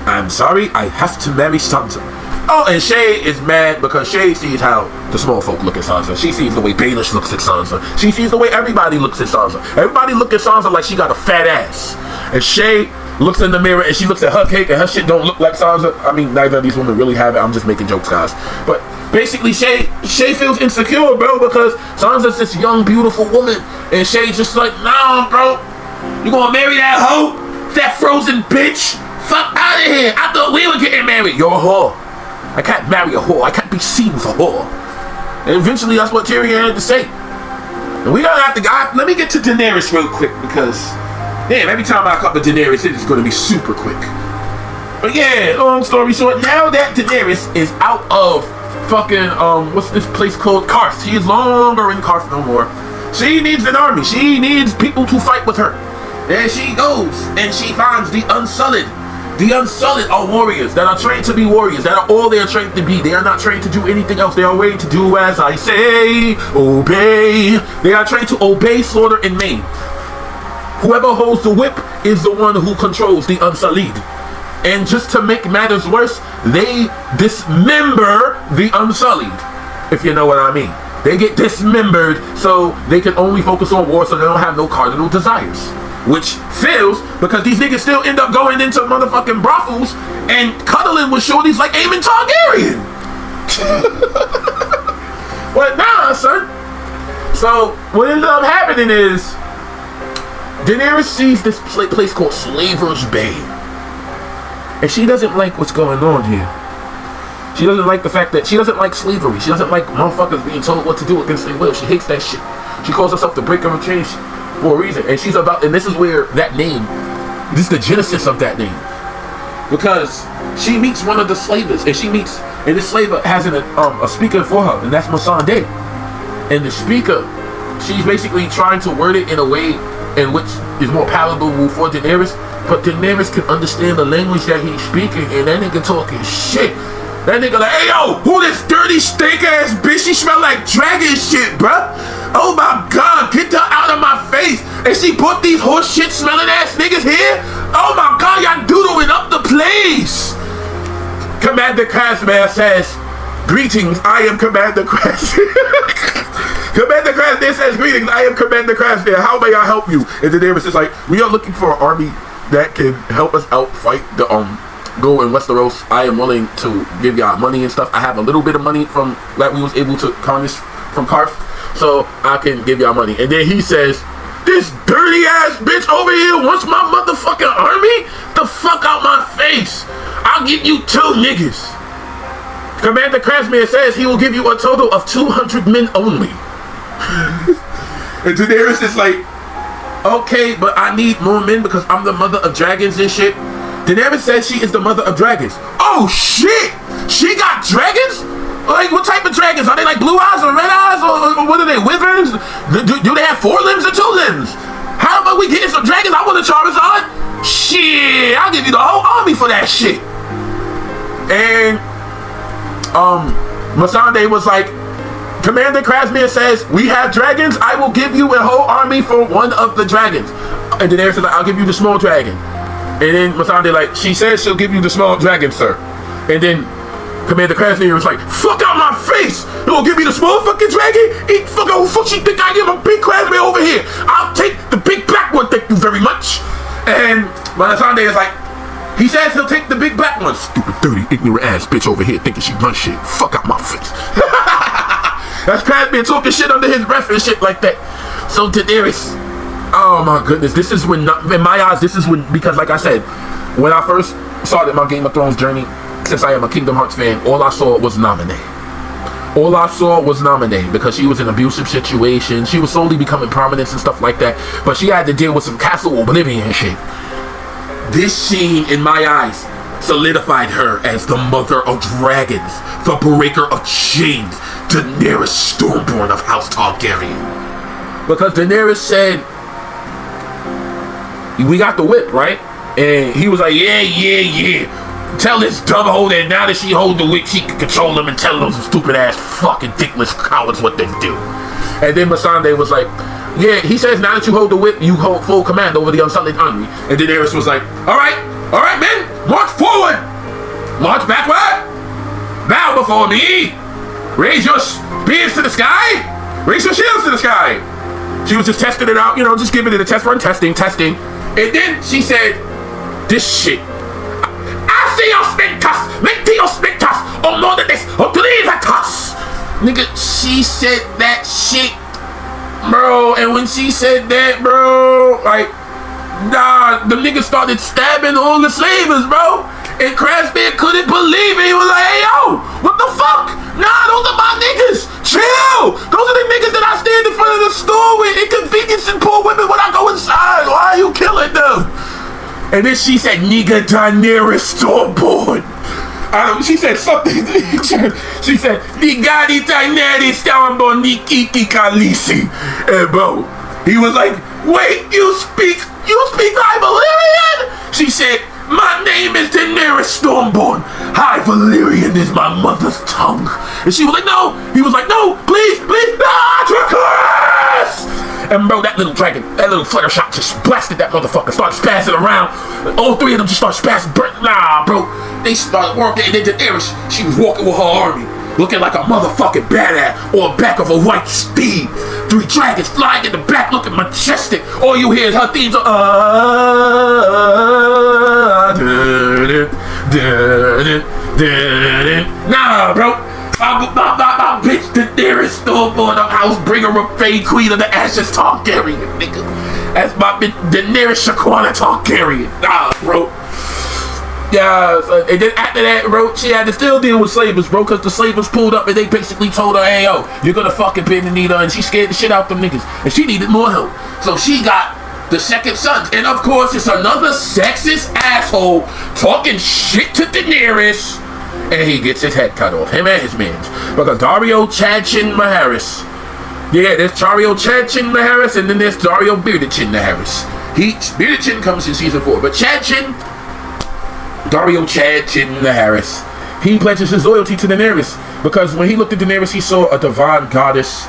I'm sorry, I have to marry Sansa. Oh, and Shay is mad because Shay sees how the small folk look at Sansa. She sees the way Baelish looks at Sansa. She sees the way everybody looks at Sansa. Everybody look at Sansa like she got a fat ass. And Shay looks in the mirror and she looks at her cake and her shit don't look like Sansa. I mean, neither of these women really have it. I'm just making jokes, guys. But basically, Shay feels insecure, bro, because Sansa's this young, beautiful woman. And Shay's just like, nah, bro. You gonna marry that hoe? That frozen bitch? Fuck out of here. I thought we were getting married. You're a whore. I can't marry a whore. I can't be seen with a whore. And eventually that's what Tyrion had to say. And we don't have to... let me get to Daenerys real quick because... damn, every time I cover Daenerys, it's going to be super quick. But yeah, long story short, now that Daenerys is out of fucking... what's this place called? Karth. She is no longer in Karth no more. She needs an army. She needs people to fight with her. And she goes and she finds the Unsullied. The Unsullied are warriors that are trained to be warriors. That are all they are trained to be. They are not trained to do anything else. They are trained to do as I say. Obey. They are trained to obey, slaughter, and maim. Whoever holds the whip is the one who controls the Unsullied. And just to make matters worse, they dismember the Unsullied. If you know what I mean. They get dismembered so they can only focus on war, so they don't have no cardinal desires. Which fails because these niggas still end up going into motherfucking brothels and cuddling with shorties like Aemon Targaryen. But nah, son. So what ended up happening is Daenerys sees this place called Slaver's Bay. And she doesn't like what's going on here. She doesn't like the fact that she doesn't like slavery. She doesn't like motherfuckers being told what to do against their will. She hates that shit. She calls herself the breaker of change for a reason. And she's about, and this is where that name, this is the genesis of that name. Because she meets one of the slavers, and this slaver has a speaker for her, and that's Missandei. And the speaker, she's basically trying to word it in a way in which is more palatable for Daenerys, but Daenerys can understand the language that he's speaking, and that nigga talking shit. That nigga like, hey yo, who this dirty stink ass bitch? She smell like dragon shit, bruh. Oh my god, get her out of my face. And she put these horse shit smelling ass niggas here? Oh my god, y'all doodling up the place. Commander Crasmere says, greetings, I am Commander Crasmere. Commander Crasmere says, greetings, I am Commander Crasmere. How may I help you? And Daenerys is like, we are looking for an army that can help us out fight the go in Westeros. I am willing to give y'all money and stuff. I have a little bit of money from that we was able to harness from Karth, so I can give y'all money. And then he says, this dirty ass bitch over here wants my motherfucking army? The fuck out my face. I'll give you 2 niggas. Commander Crasmere says he will give you a total of 200 men only. And Daenerys is like, okay, but I need more men because I'm the mother of dragons and shit. Daenerys says she is the mother of dragons. Oh shit! She got dragons? Like what type of dragons? Are they like blue eyes or red eyes? Or what are they, wyverns? Do they have 4 limbs or 2 limbs? How about we getting some dragons? I want a Charizard. Shit, I'll give you the whole army for that shit. And Missandei was like, Commander Crasmere says, we have dragons. I will give you a whole army for one of the dragons. And Daenerys is like, I'll give you the small dragon. And then Missandei like, she says she'll give you the small dragon, sir. And then Commander Crasmere was like, fuck out my face! You gonna give me the small fucking dragon? Who fuck she think I am? A big Crasmere over here. I'll take the big black one, thank you very much. And Missandei is like, he says he'll take the big black one. Stupid, dirty, ignorant ass bitch over here thinking she run shit. Fuck out my face. That's Crasmere talking shit under his breath and shit like that. So Daenerys, oh my goodness, this is when, in my eyes, this is when, because like I said, when I first started my Game of Thrones journey, since I am a Kingdom Hearts fan, all I saw was Naminé. All I saw was Naminé because she was in an abusive situation. She was slowly becoming prominent and stuff like that, but she had to deal with some Castle Oblivion shit. This scene, in my eyes, solidified her as the mother of dragons, the breaker of chains, Daenerys Stormborn of House Targaryen. Because Daenerys said, we got the whip, right? And he was like, yeah. Tell this dumb hoe that now that she hold the whip, she can control them and tell those stupid ass fucking dickless cowards what they do. And then Missandei was like, yeah, he says now that you hold the whip, you hold full command over the Unsullied army. And Daenerys was like, all right, men, march forward, march backward, bow before me, raise your spears to the sky, raise your shields to the sky. She was just testing it out, just giving it a test run, testing. And then she said, this shit. Oh, more than this, nigga, she said that shit, bro. And when she said that, bro, like, nah, the nigga started stabbing all the slavers, bro. And Craftsman couldn't believe it. He was like, hey, yo, what the fuck? Nah, those are my niggas. Chill. Those are the niggas that I stand in front of the store with, inconveniencing poor women when I go inside. Why are you killing them? And then she said, nigga, Daenerys Stormborn. She said something. She said, Nigadi Daenerys Stormborn Nikiki Khaleesi. And bro, he was like, wait, you speak High Valyrian? She said, my name is Daenerys Stormborn. High Valyrian is my mother's tongue. And she was like, no. He was like, no, please, Dracarys! And bro, that little dragon, that little flutter shot just blasted that motherfucker, started spazzing around. All three of them just started spazzing. Nah, bro. They started working, and then Daenerys, she was walking with her army, looking like a motherfucking badass on the back of a white steed. Three dragons flying in the back, looking majestic. All you hear is her themes of nah, bro. My bitch Daenerys Stormborn of House Bringer of Fade Queen of the Ashes Targaryen, nigga. That's my bitch Daenerys Shaquana Targaryen. Nah, bro. Yeah, and then after that, bro, she had to still deal with slavers, bro, because the slavers pulled up and they basically told her, hey, yo, you're gonna fucking bend the knee to her, and she scared the shit out them niggas, and she needed more help. So she got the second sons, and of course, it's another sexist asshole talking shit to Daenerys, and he gets his head cut off, him and his mans, because Dario Chadchin Maharis. Yeah, there's Dario Chadchin Maharis, and then there's Dario Bearded-Chin Maharis. Bearded-Chin comes in season 4, but Chadchin, Dario Chadchin Maharis, he pledges his loyalty to Daenerys, because when he looked at Daenerys, he saw a divine goddess.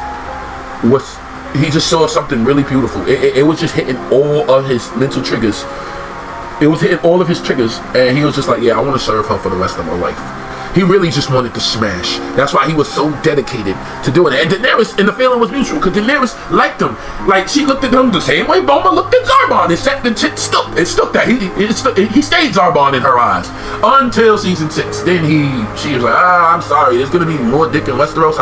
He just saw something really beautiful. It was just hitting all of his mental triggers. It was hitting all of his triggers, and he was just like, yeah, I want to serve her for the rest of my life. He really just wanted to smash. That's why he was so dedicated to doing it. And Daenerys, and the feeling was mutual, because Daenerys liked him. Like, she looked at him the same way Boma looked at Zarbon. It stuck that. He stayed Zarbon in her eyes. Until season 6. Then she was like, I'm sorry, there's going to be more dick in Westeros.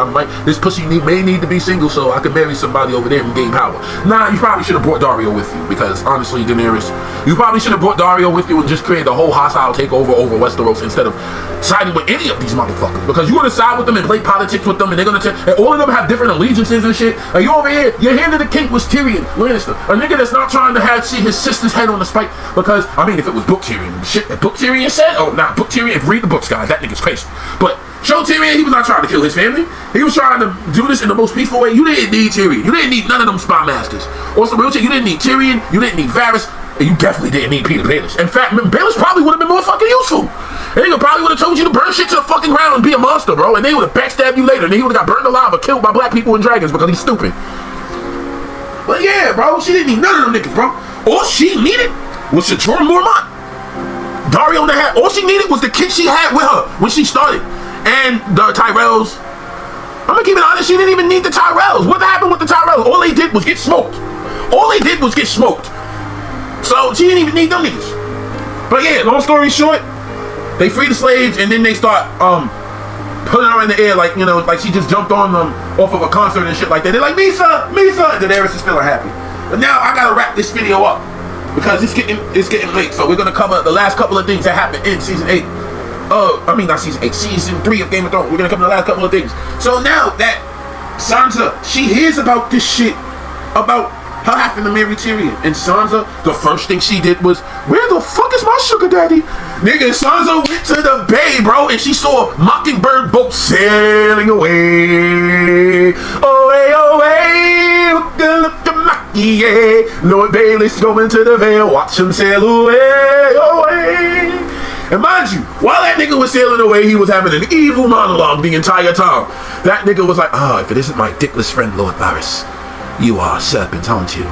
This pussy may need to be single so I can marry somebody over there and gain power. Nah, you probably should have brought Dario with you, because honestly, Daenerys, you probably should have brought Dario with you and just created a whole hostile takeover over Westeros instead of siding with any of these motherfuckers, because you want to side with them and play politics with them, and they're gonna and all of them have different allegiances and shit. And you over here, your hand of the king was Tyrion Lannister, a nigga that's not trying to see his sister's head on the spike. Because I mean, if it was Book Tyrion, shit that Book Tyrion said, Book Tyrion. Read the books, guys. That nigga's crazy. But show Tyrion, he was not trying to kill his family. He was trying to do this in the most peaceful way. You didn't need Tyrion. You didn't need none of them spy masters. Also, real shit, you didn't need Tyrion. You didn't need Varys. And you definitely didn't need Peter Baelish. In fact, Baelish probably would have been more fucking useful. And he probably would have told you to burn shit to the fucking ground and be a monster, bro. And they would have backstabbed you later. And then he would have got burned alive or killed by black people and dragons because he's stupid. But yeah, bro, she didn't need none of them niggas, bro. All she needed was to Jorah Mormont. Dario had. All she needed was the kid she had with her when she started. And the Tyrells. I'm gonna keep it honest, she didn't even need the Tyrells. What happened with the Tyrells? All they did was get smoked. So she didn't even need them niggas. But yeah, long story short, they free the slaves, and then they start putting her in the air like, like she just jumped on them off of a concert and shit like that. They're like, Misa, and Daenerys is feeling happy. But now I gotta wrap this video up because it's getting late. So we're gonna cover the last couple of things that happened in season 8. Not season 8, season 3 of Game of Thrones. We're gonna cover the last couple of things. So now that Sansa, she hears about this shit, about her having to marry Tyrion. And Sansa, the first thing she did was, where the fuck is my sugar daddy? Nigga, Sansa went to the bay, bro, and she saw a Mockingbird boat sailing away. Away, away, look at Mackie, yeah. Lord Baelish going to the veil, watch him sail away, away. And mind you, while that nigga was sailing away, he was having an evil monologue the entire time. That nigga was like, if it isn't my dickless friend, Lord Varys, you are a serpent, aren't you?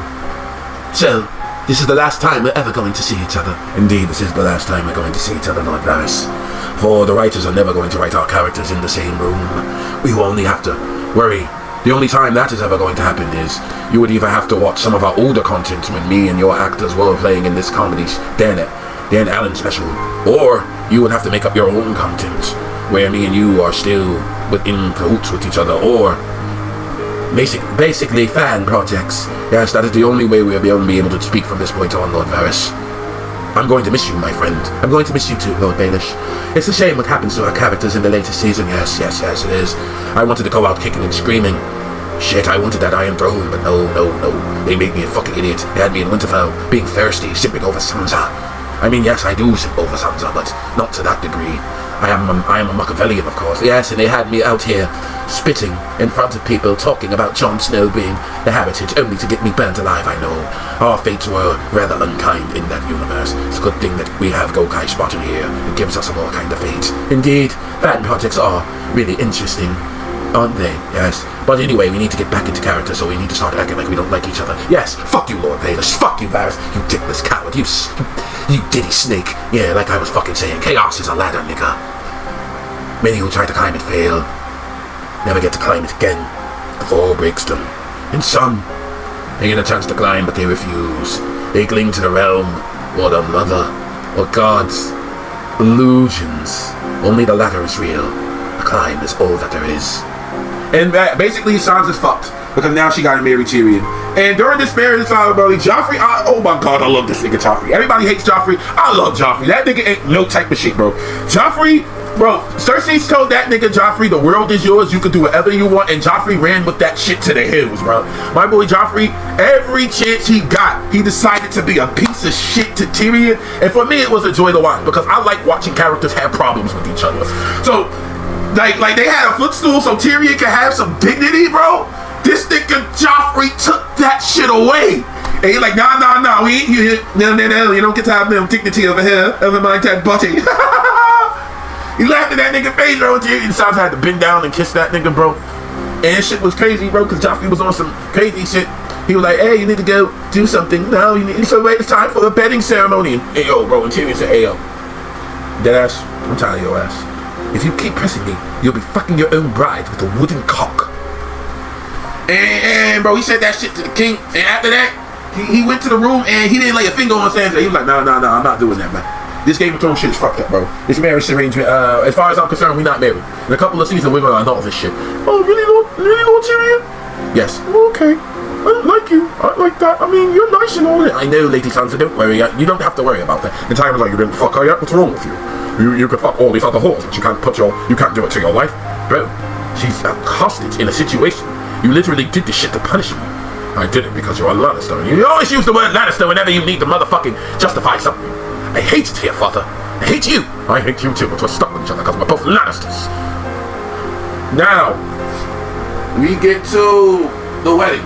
So, this is the last time we're ever going to see each other. Indeed, this is the last time we're going to see each other, Lord Varys. For the writers are never going to write our characters in the same room. We will only have to worry. The only time that is ever going to happen is you would either have to watch some of our older content when me and your actors were playing in this comedy Dan Allen special, or you would have to make up your own content where me and you are still in cahoots with each other, or basically fan projects. Yes, that is the only way we'll be able to speak from this point on, Lord Varys. I'm going to miss you, my friend. I'm going to miss you too, Lord Baelish. It's a shame what happens to our characters in the latest season. Yes, it is. I wanted to go out kicking and screaming. Shit, I wanted that Iron Throne, but no. They made me a fucking idiot. They had me in Winterfell, being thirsty, simping over Sansa. I mean, yes, I do simp over Sansa, but not to that degree. I am a Machiavellian, of course. Yes, and they had me out here spitting in front of people, talking about Jon Snow being the heritage, only to get me burnt alive. I know our fates were rather unkind in that universe. It's a good thing that we have Gokai Spartan here. It gives us a more kind of fate. Indeed, fan projects are really interesting, aren't they? Yes. But anyway, we need to get back into character, so we need to start acting like we don't like each other. Yes, fuck you, Lord Baelish. Fuck you, Varys. You dickless coward. You diddy snake. Yeah, like I was fucking saying, chaos is a ladder, nigga. Many who try to climb it fail. Never get to climb it again. The fall breaks them. And some, they get a chance to climb, but they refuse. They cling to the realm, or the mother, or gods. Illusions. Only the latter is real. The climb is all that there is. And basically, Sansa's fucked, because now she got to marry Tyrion. And during this marriage, Joffrey, oh my god, I love this nigga Joffrey. Everybody hates Joffrey. I love Joffrey. That nigga ain't no type of shit, bro. Joffrey, bro, Cersei's told that nigga Joffrey, the world is yours, you can do whatever you want, and Joffrey ran with that shit to the hills, bro. My boy Joffrey, every chance he got, he decided to be a piece of shit to Tyrion. And for me, it was a joy to watch, because I like watching characters have problems with each other. So, like they had a footstool so Tyrion could have some dignity, bro. This nigga Joffrey took that shit away. And he's like, nah, we ain't here. No, you don't get to have them dignity over here. Over my dead body. He laughed at that nigga face, bro. And Sansa had to bend down and kiss that nigga, bro. And shit was crazy, bro, because Joffrey was on some crazy shit. He was like, hey, you need to go do something. No, so wait, it's time for a bedding ceremony. And yo, bro, and Tyrion said, hey, yo, deadass, I'm tired of your ass. If you keep pressing me, you'll be fucking your own bride with a wooden cock. And bro, he said that shit to the king. And after that, he went to the room and he didn't lay a finger on Sansa. He was like, no, I'm not doing that, man. This Game of Thrones shit is fucked up, bro. This marriage arrangement, as far as I'm concerned, we're not married. In a couple of seasons, we're gonna annul this shit. Oh, really, Lord Tyrion? Yes. Okay. I don't like you. I like that. I mean, you're nice and all that. I know, Lady Sansa, don't worry. You don't have to worry about that. And Tyrion was like, you didn't fuck her yet? What's wrong with you? You could fuck all these other whores, but you can't do it to your wife. Bro, she's a hostage in a situation. You literally did this shit to punish me. I did it because you're a Lannister. You always use the word Lannister whenever you need to motherfucking justify something. I hate it here, father. I hate you. I hate you too, but we're stuck with each other because we're both Lannisters. Now, we get to the wedding.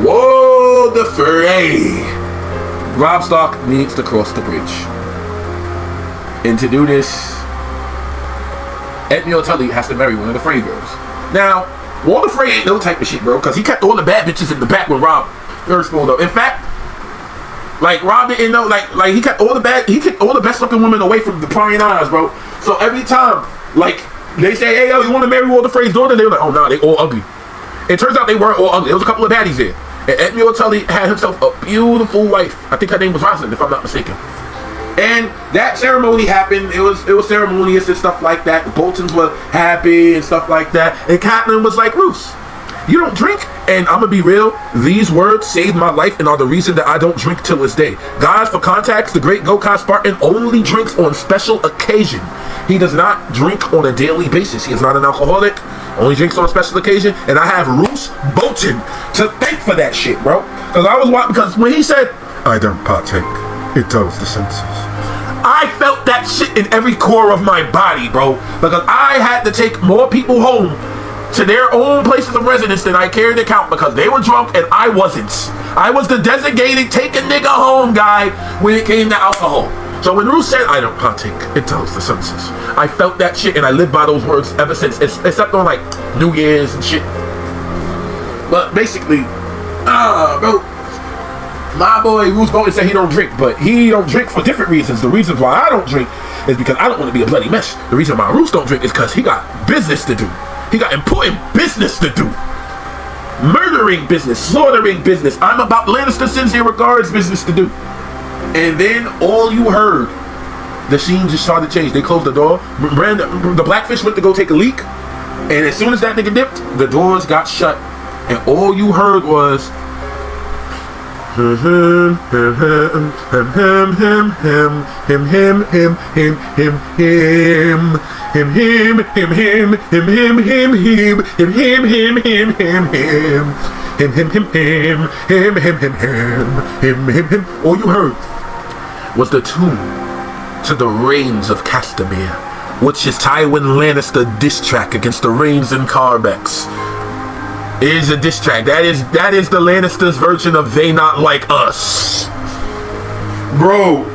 Whoa, the fray. Robb Stark needs to cross the bridge. And to do this, Edmure Tully has to marry one of the Frey girls. Now, Walder Frey ain't no type of shit, bro, because he kept all the bad bitches in the back when Robb first pulled up. In fact, like Robb didn't know, like he kept all the best looking women away from the prying eyes, bro. So every time, like they say, hey yo, you want to marry Walder Frey's daughter? They were like, oh nah, they all ugly. It turns out they weren't all ugly. There was a couple of baddies there. And Edmure Tully had himself a beautiful wife. I think her name was Rosalind, if I'm not mistaken. And that ceremony happened. It was ceremonious and stuff like that. The Boltons were happy and stuff like that. And Catelyn was like, Roose, you don't drink? And I'm gonna be real, these words saved my life and are the reason that I don't drink till this day. Guys, for context, the great Gokai Spartan only drinks on special occasion. He does not drink on a daily basis. He is not an alcoholic, only drinks on special occasion. And I have Roose Bolton to thank for that shit, bro. Because when he said, I don't partake, it dulls the senses. I felt that shit in every core of my body, bro. Because I had to take more people home to their own places of residence than I cared to count because they were drunk and I wasn't. I was the designated take a nigga home guy when it came to alcohol. So when Ruth said, I don't partake, it tells the senses. I felt that shit and I lived by those words ever since, except on like New Year's and shit. But basically, bro, my boy Ruth Bolton said he don't drink, but he don't drink for different reasons. The reasons why I don't drink is because I don't want to be a bloody mess. The reason why Ruth don't drink is because he got business to do. He got important business to do. Murdering business, slaughtering business. I'm about Lannister sincere regards business to do. And then all you heard, the scene just started to change. They closed the door. The Blackfish went to go take a leak. And as soon as that nigga dipped, the doors got shut. And all you heard was him. All you heard was the tune to the Reigns of Castamere, which is Tywin Lannister diss track against the Reigns and Carbex. It is a diss track. That is the Lannisters' version of They Not Like Us. Bro,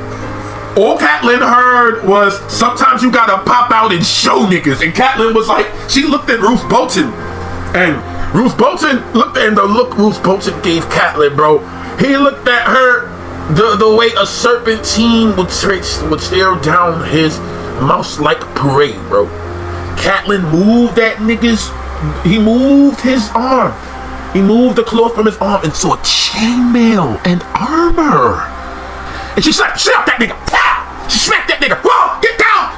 all Catelyn heard was sometimes you gotta pop out and show niggas. And Catelyn was like, she looked at Ruth Bolton. And Ruth Bolton looked at the look Ruth Bolton gave Catelyn, bro. He looked at her the way a serpentine would stare down his mouse-like prey, bro. Catelyn moved that nigga's. He moved his arm. He moved the cloth from his arm and saw chainmail and armor. And she slapped that nigga. She smacked that nigga. Whoa, get down.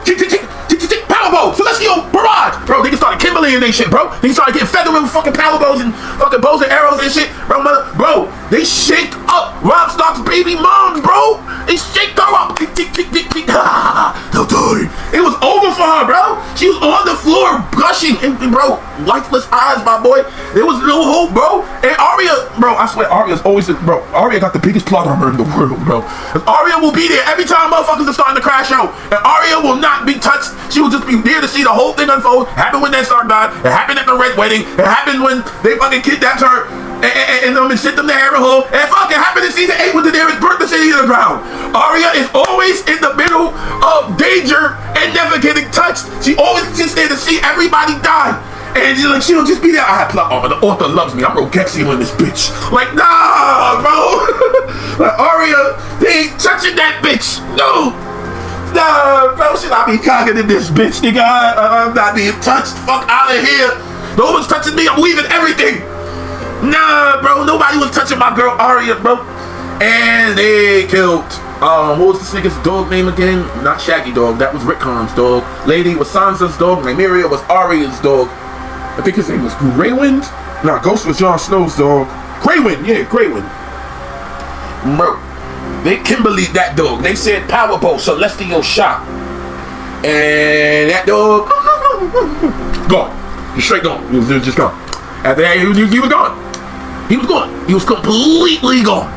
Powerball. Celestial barrage. Bro, niggas started Kimberly and they shit, bro. Niggas started getting feathered with fucking powerballs and fucking bows and arrows and shit. Bro, they shaked up Robb Stark's baby moms, bro. They shaked her up. They'll die. It was over for her, bro. She was on the floor gushing. And bro, lifeless eyes, my boy. There was no hope, bro. And Arya, bro, I swear, Arya's always, bro, Arya got the biggest plot armor in the world, bro. And Arya will be there every time motherfuckers are starting to crash out. And Arya will not be touched. She will just be there to see the whole thing unfold. It happened when Ned Stark died. It happened at the Red Wedding. It happened when they fucking kidnapped her and sent them to Harrenhal. And fucking happened in season 8 when Daenerys burnt the city to the ground. Arya is always in the middle of danger and never getting touched. She always sits there to see everybody die. And she'll just be there. I have plot armor. The author loves me. I'm Rogexian in this bitch. Like, nah, bro. Like, Arya, they ain't touching that bitch. No. Nah, bro. Should I be cocking in this bitch, nigga? I'm not being touched. Fuck out of here. No one's touching me. I'm leaving everything. Nah, bro. Nobody was touching my girl Arya, bro. And they killed. What was this nigga's dog name again? Not Shaggy Dog. That was Rickon's dog. Lady was Sansa's dog. Nymeria was Arya's dog. I think his name was Greywind. Nah, Ghost was Jon Snow's dog. Greywind, yeah, Greywind. Bro, they Kimberly that dog. They said Powerball, Celestial Shot. And that dog, gone. He's straight gone. He was just gone. After that, he was gone. He was gone. He was completely gone.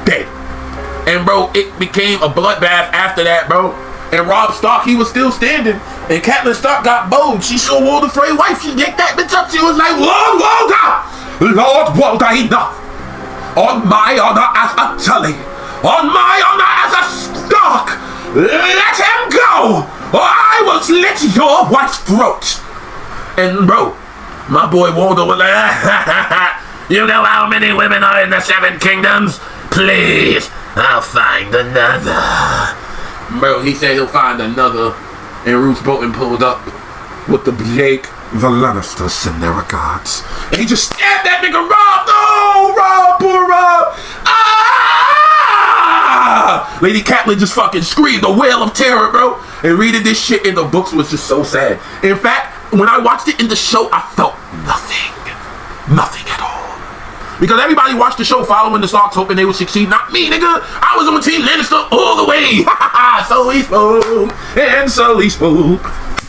Dead. And bro, it became a bloodbath after that, bro. And Robb Stark, he was still standing. And Catelyn Stark got bold. She saw Walder Frey's wife. She yanked that bitch up. She was like, Lord Walder, enough. On my honor as a Tully. On my honor as a Stark. Let him go. Or I will slit your wife's throat. And bro, my boy Walder was like, you know how many women are in the 7 kingdoms? Please, I'll find another. Bro, he said he'll find another. And Ruth Bolton pulled up with the Jake. The Lannisters send their regards. And he just stabbed that nigga Robb. No, Robb, poor Robb. Ah! Lady Catelyn just fucking screamed, a wail of terror, bro. And reading this shit in the books was just so sad. In fact, when I watched it in the show, I felt nothing. Nothing at all. Because everybody watched the show following the Starks, hoping they would succeed. Not me, nigga. I was on Team Lannister all the way. So he spoke, and so he spoke.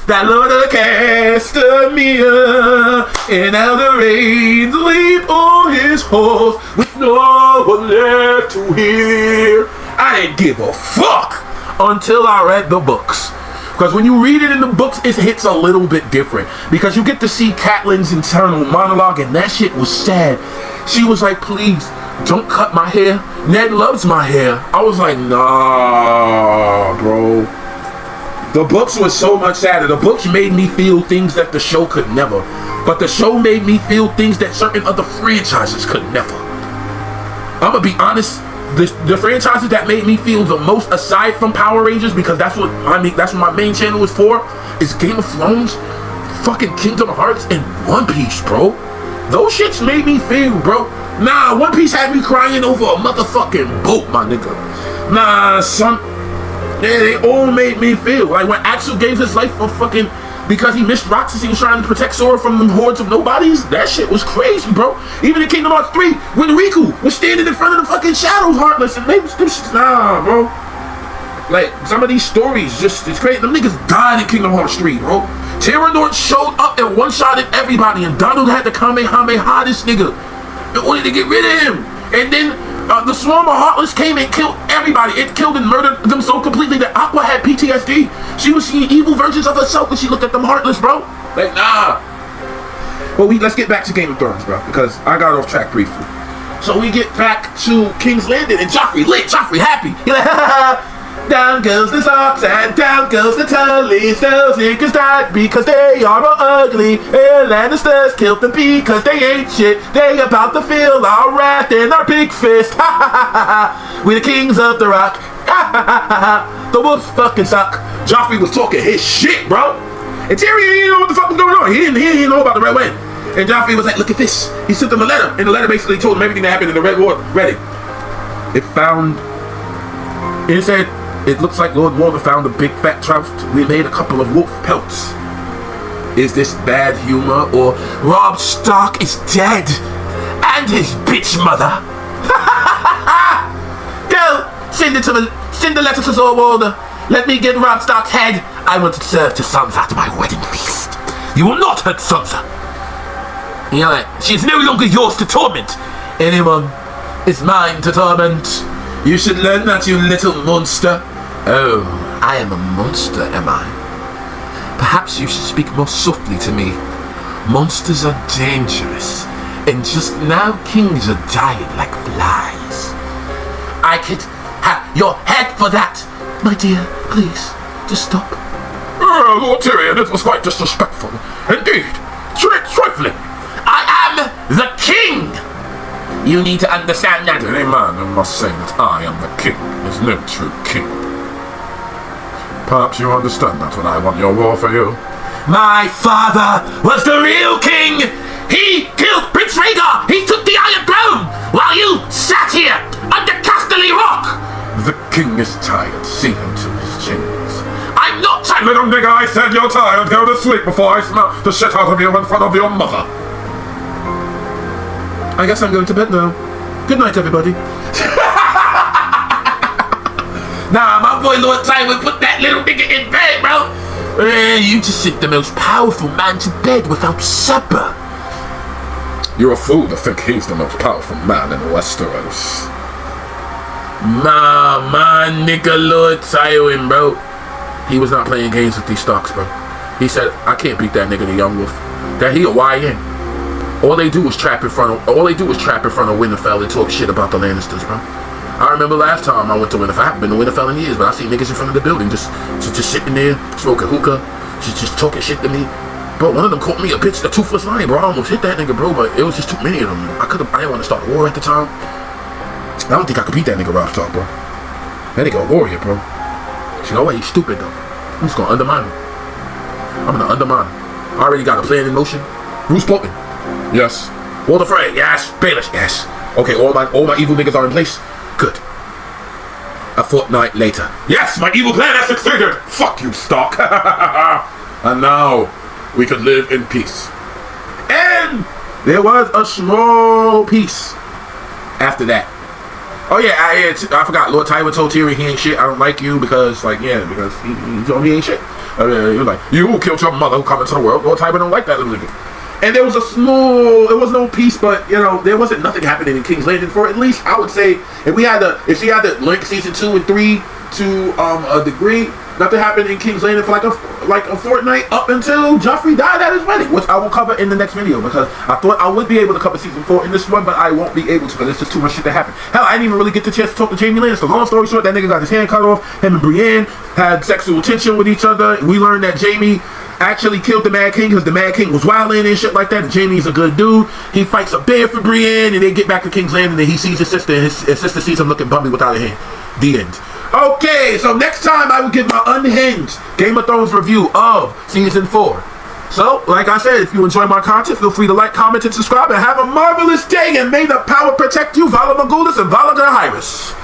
That Lord of Castamere, and now the rains leap on his horse, with no one left to hear. I didn't give a fuck until I read the books. Because when you read it in the books, it hits a little bit different. Because you get to see Catelyn's internal monologue, and that shit was sad. She was like, please, Don't cut my hair. Ned loves my hair. I was like, nah, bro. The books were so much sadder. The books made me feel things that the show could never. But the show made me feel things that certain other franchises could never. I'm gonna be honest. The franchises that made me feel the most, aside from Power Rangers, because that's what my main channel is for, is Game of Thrones, fucking Kingdom Hearts, and One Piece, bro. Those shits made me feel, bro. Nah, One Piece had me crying over a motherfucking boat, my nigga. Nah, son. Yeah, they all made me feel. Like when Axel gave his life for fucking, because he missed rocks as he was trying to protect Sora from them hordes of nobodies. That shit was crazy, bro. Even in Kingdom Hearts 3, when Riku was standing in front of the fucking shadows, Heartless, and they was just, nah, bro. Like, some of these stories, just, it's crazy. Them niggas died in Kingdom Hearts 3, bro. Terranort showed up and one-shotted everybody, and Donald had to Kamehameha this nigga in order to get rid of him. And then the swarm of Heartless came and killed everybody. It killed and murdered them so completely that Aqua had PTSD. She was seeing evil versions of herself when she looked at them Heartless, bro. Like, nah. Well, let's get back to Game of Thrones, bro, because I got off track briefly. So we get back to King's Landing, and Joffrey lit, Joffrey happy. He's like, ha ha ha. Down goes the socks and down goes the Tullys. Those niggas died because they are all ugly. And Lannisters killed them because they ain't shit. They about to feel our wrath and our big fist. Ha ha ha ha ha. We the kings of the rock. Ha ha ha ha ha. The wolves fucking suck. Joffrey was talking his shit, bro. And Tyrion didn't know what the fuck was going on. He didn't know about the Red Wedding. And Joffrey was like, look at this. He sent them a letter. And the letter basically told him everything that happened in the Red Wedding. It said, it looks like Lord Walder found a big fat trout. We made a couple of wolf pelts. Is this bad humor, or Robb Stark is dead? And his bitch mother. Go! Send the letter to Lord Walder. Let me get Robb Stark's head. I want to serve to Sansa at my wedding feast. You will not hurt Sansa. And you're like, she is no longer yours to torment. Anyone is mine to torment. You should learn that, you little monster. Oh, I am a monster, am I? Perhaps you should speak more softly to me. Monsters are dangerous, and just now kings are dying like flies. I could have your head for that. My dear, please, just stop. Lord Tyrion, it was quite disrespectful. Indeed, trifling. I am the king! You need to understand that. Any man who must say that I am the king is no true king. Perhaps you understand that when I want your war for you. My father was the real king! He killed Prince Rhaegar! He took the Iron Throne! While you sat here under Casterly Rock! The king is tired. See him to his chains. I'm not tired! Little nigga, I said you're tired. Go to sleep before I smell the shit out of you in front of your mother. I guess I'm going to bed now. Good night, everybody. Nah, my boy Lord Tywin put that little nigga in bed, bro. You just sent the most powerful man to bed without supper. You're a fool to think he's the most powerful man in Westeros. Nah, my nigga Lord Tywin, bro. He was not playing games with these Starks, bro. He said, I can't beat that nigga, the Young Wolf. That he a YN. All they do is trap in front of Winterfell and talk shit about the Lannisters, bro. I remember last time I went to Winterfell. I haven't been to Winterfell in years, but I see niggas in front of the building just sitting there, smoking hookah, just talking shit to me. Bro, one of them called me a bitch, the toothless lion, bro. I almost hit that nigga, bro, but it was just too many of them. I didn't want to start a war at the time. I don't think I could beat that nigga Robb Stark, bro. That nigga a warrior, bro. You know what? He's stupid, though. I'm just gonna undermine him. I'm gonna undermine him. I already got a plan in motion. Bruce Bolton. Yes. Walder Frey. Yes. Baelish. Yes. Okay, all my evil niggas are in place. Good. A fortnight later. Yes, my evil plan has succeeded. Fuck you, Stark. And now we could live in peace. And there was a small peace after that. Oh yeah, I forgot. Lord Tywin told Tyrion he ain't shit. I don't like you because because he told me he ain't shit. He was like, you who killed your mother who come into the world. Lord Tywin don't like that little nigga. And there was there was no peace, but there wasn't nothing happening in King's Landing for at least, I would say, if she had to link season 2 and 3 to a degree, Nothing happened in King's Landing for like a fortnight up until Joffrey died at his wedding, which I will cover in the next video because I thought I would be able to cover season 4 in this one, but I won't be able to because there's just too much shit that happened. Hell, I didn't even really get the chance to talk to Jaime Lannister. Long story short, that nigga got his hand cut off. Him and Brienne had sexual tension with each other. We learned that Jaime actually killed the Mad King because the Mad King was wilding and shit like that. And Jaime's a good dude. He fights a bear for Brienne, and they get back to King's Landing, and he sees his sister, and his sister sees him looking bummy without a hand. The end. Okay, so next time I will give my Unhinged Game of Thrones review of season 4. So, like I said, if you enjoy my content, feel free to like, comment, and subscribe, and have a marvelous day, and may the power protect you, Vala Morghulis and Vala Garhyrus.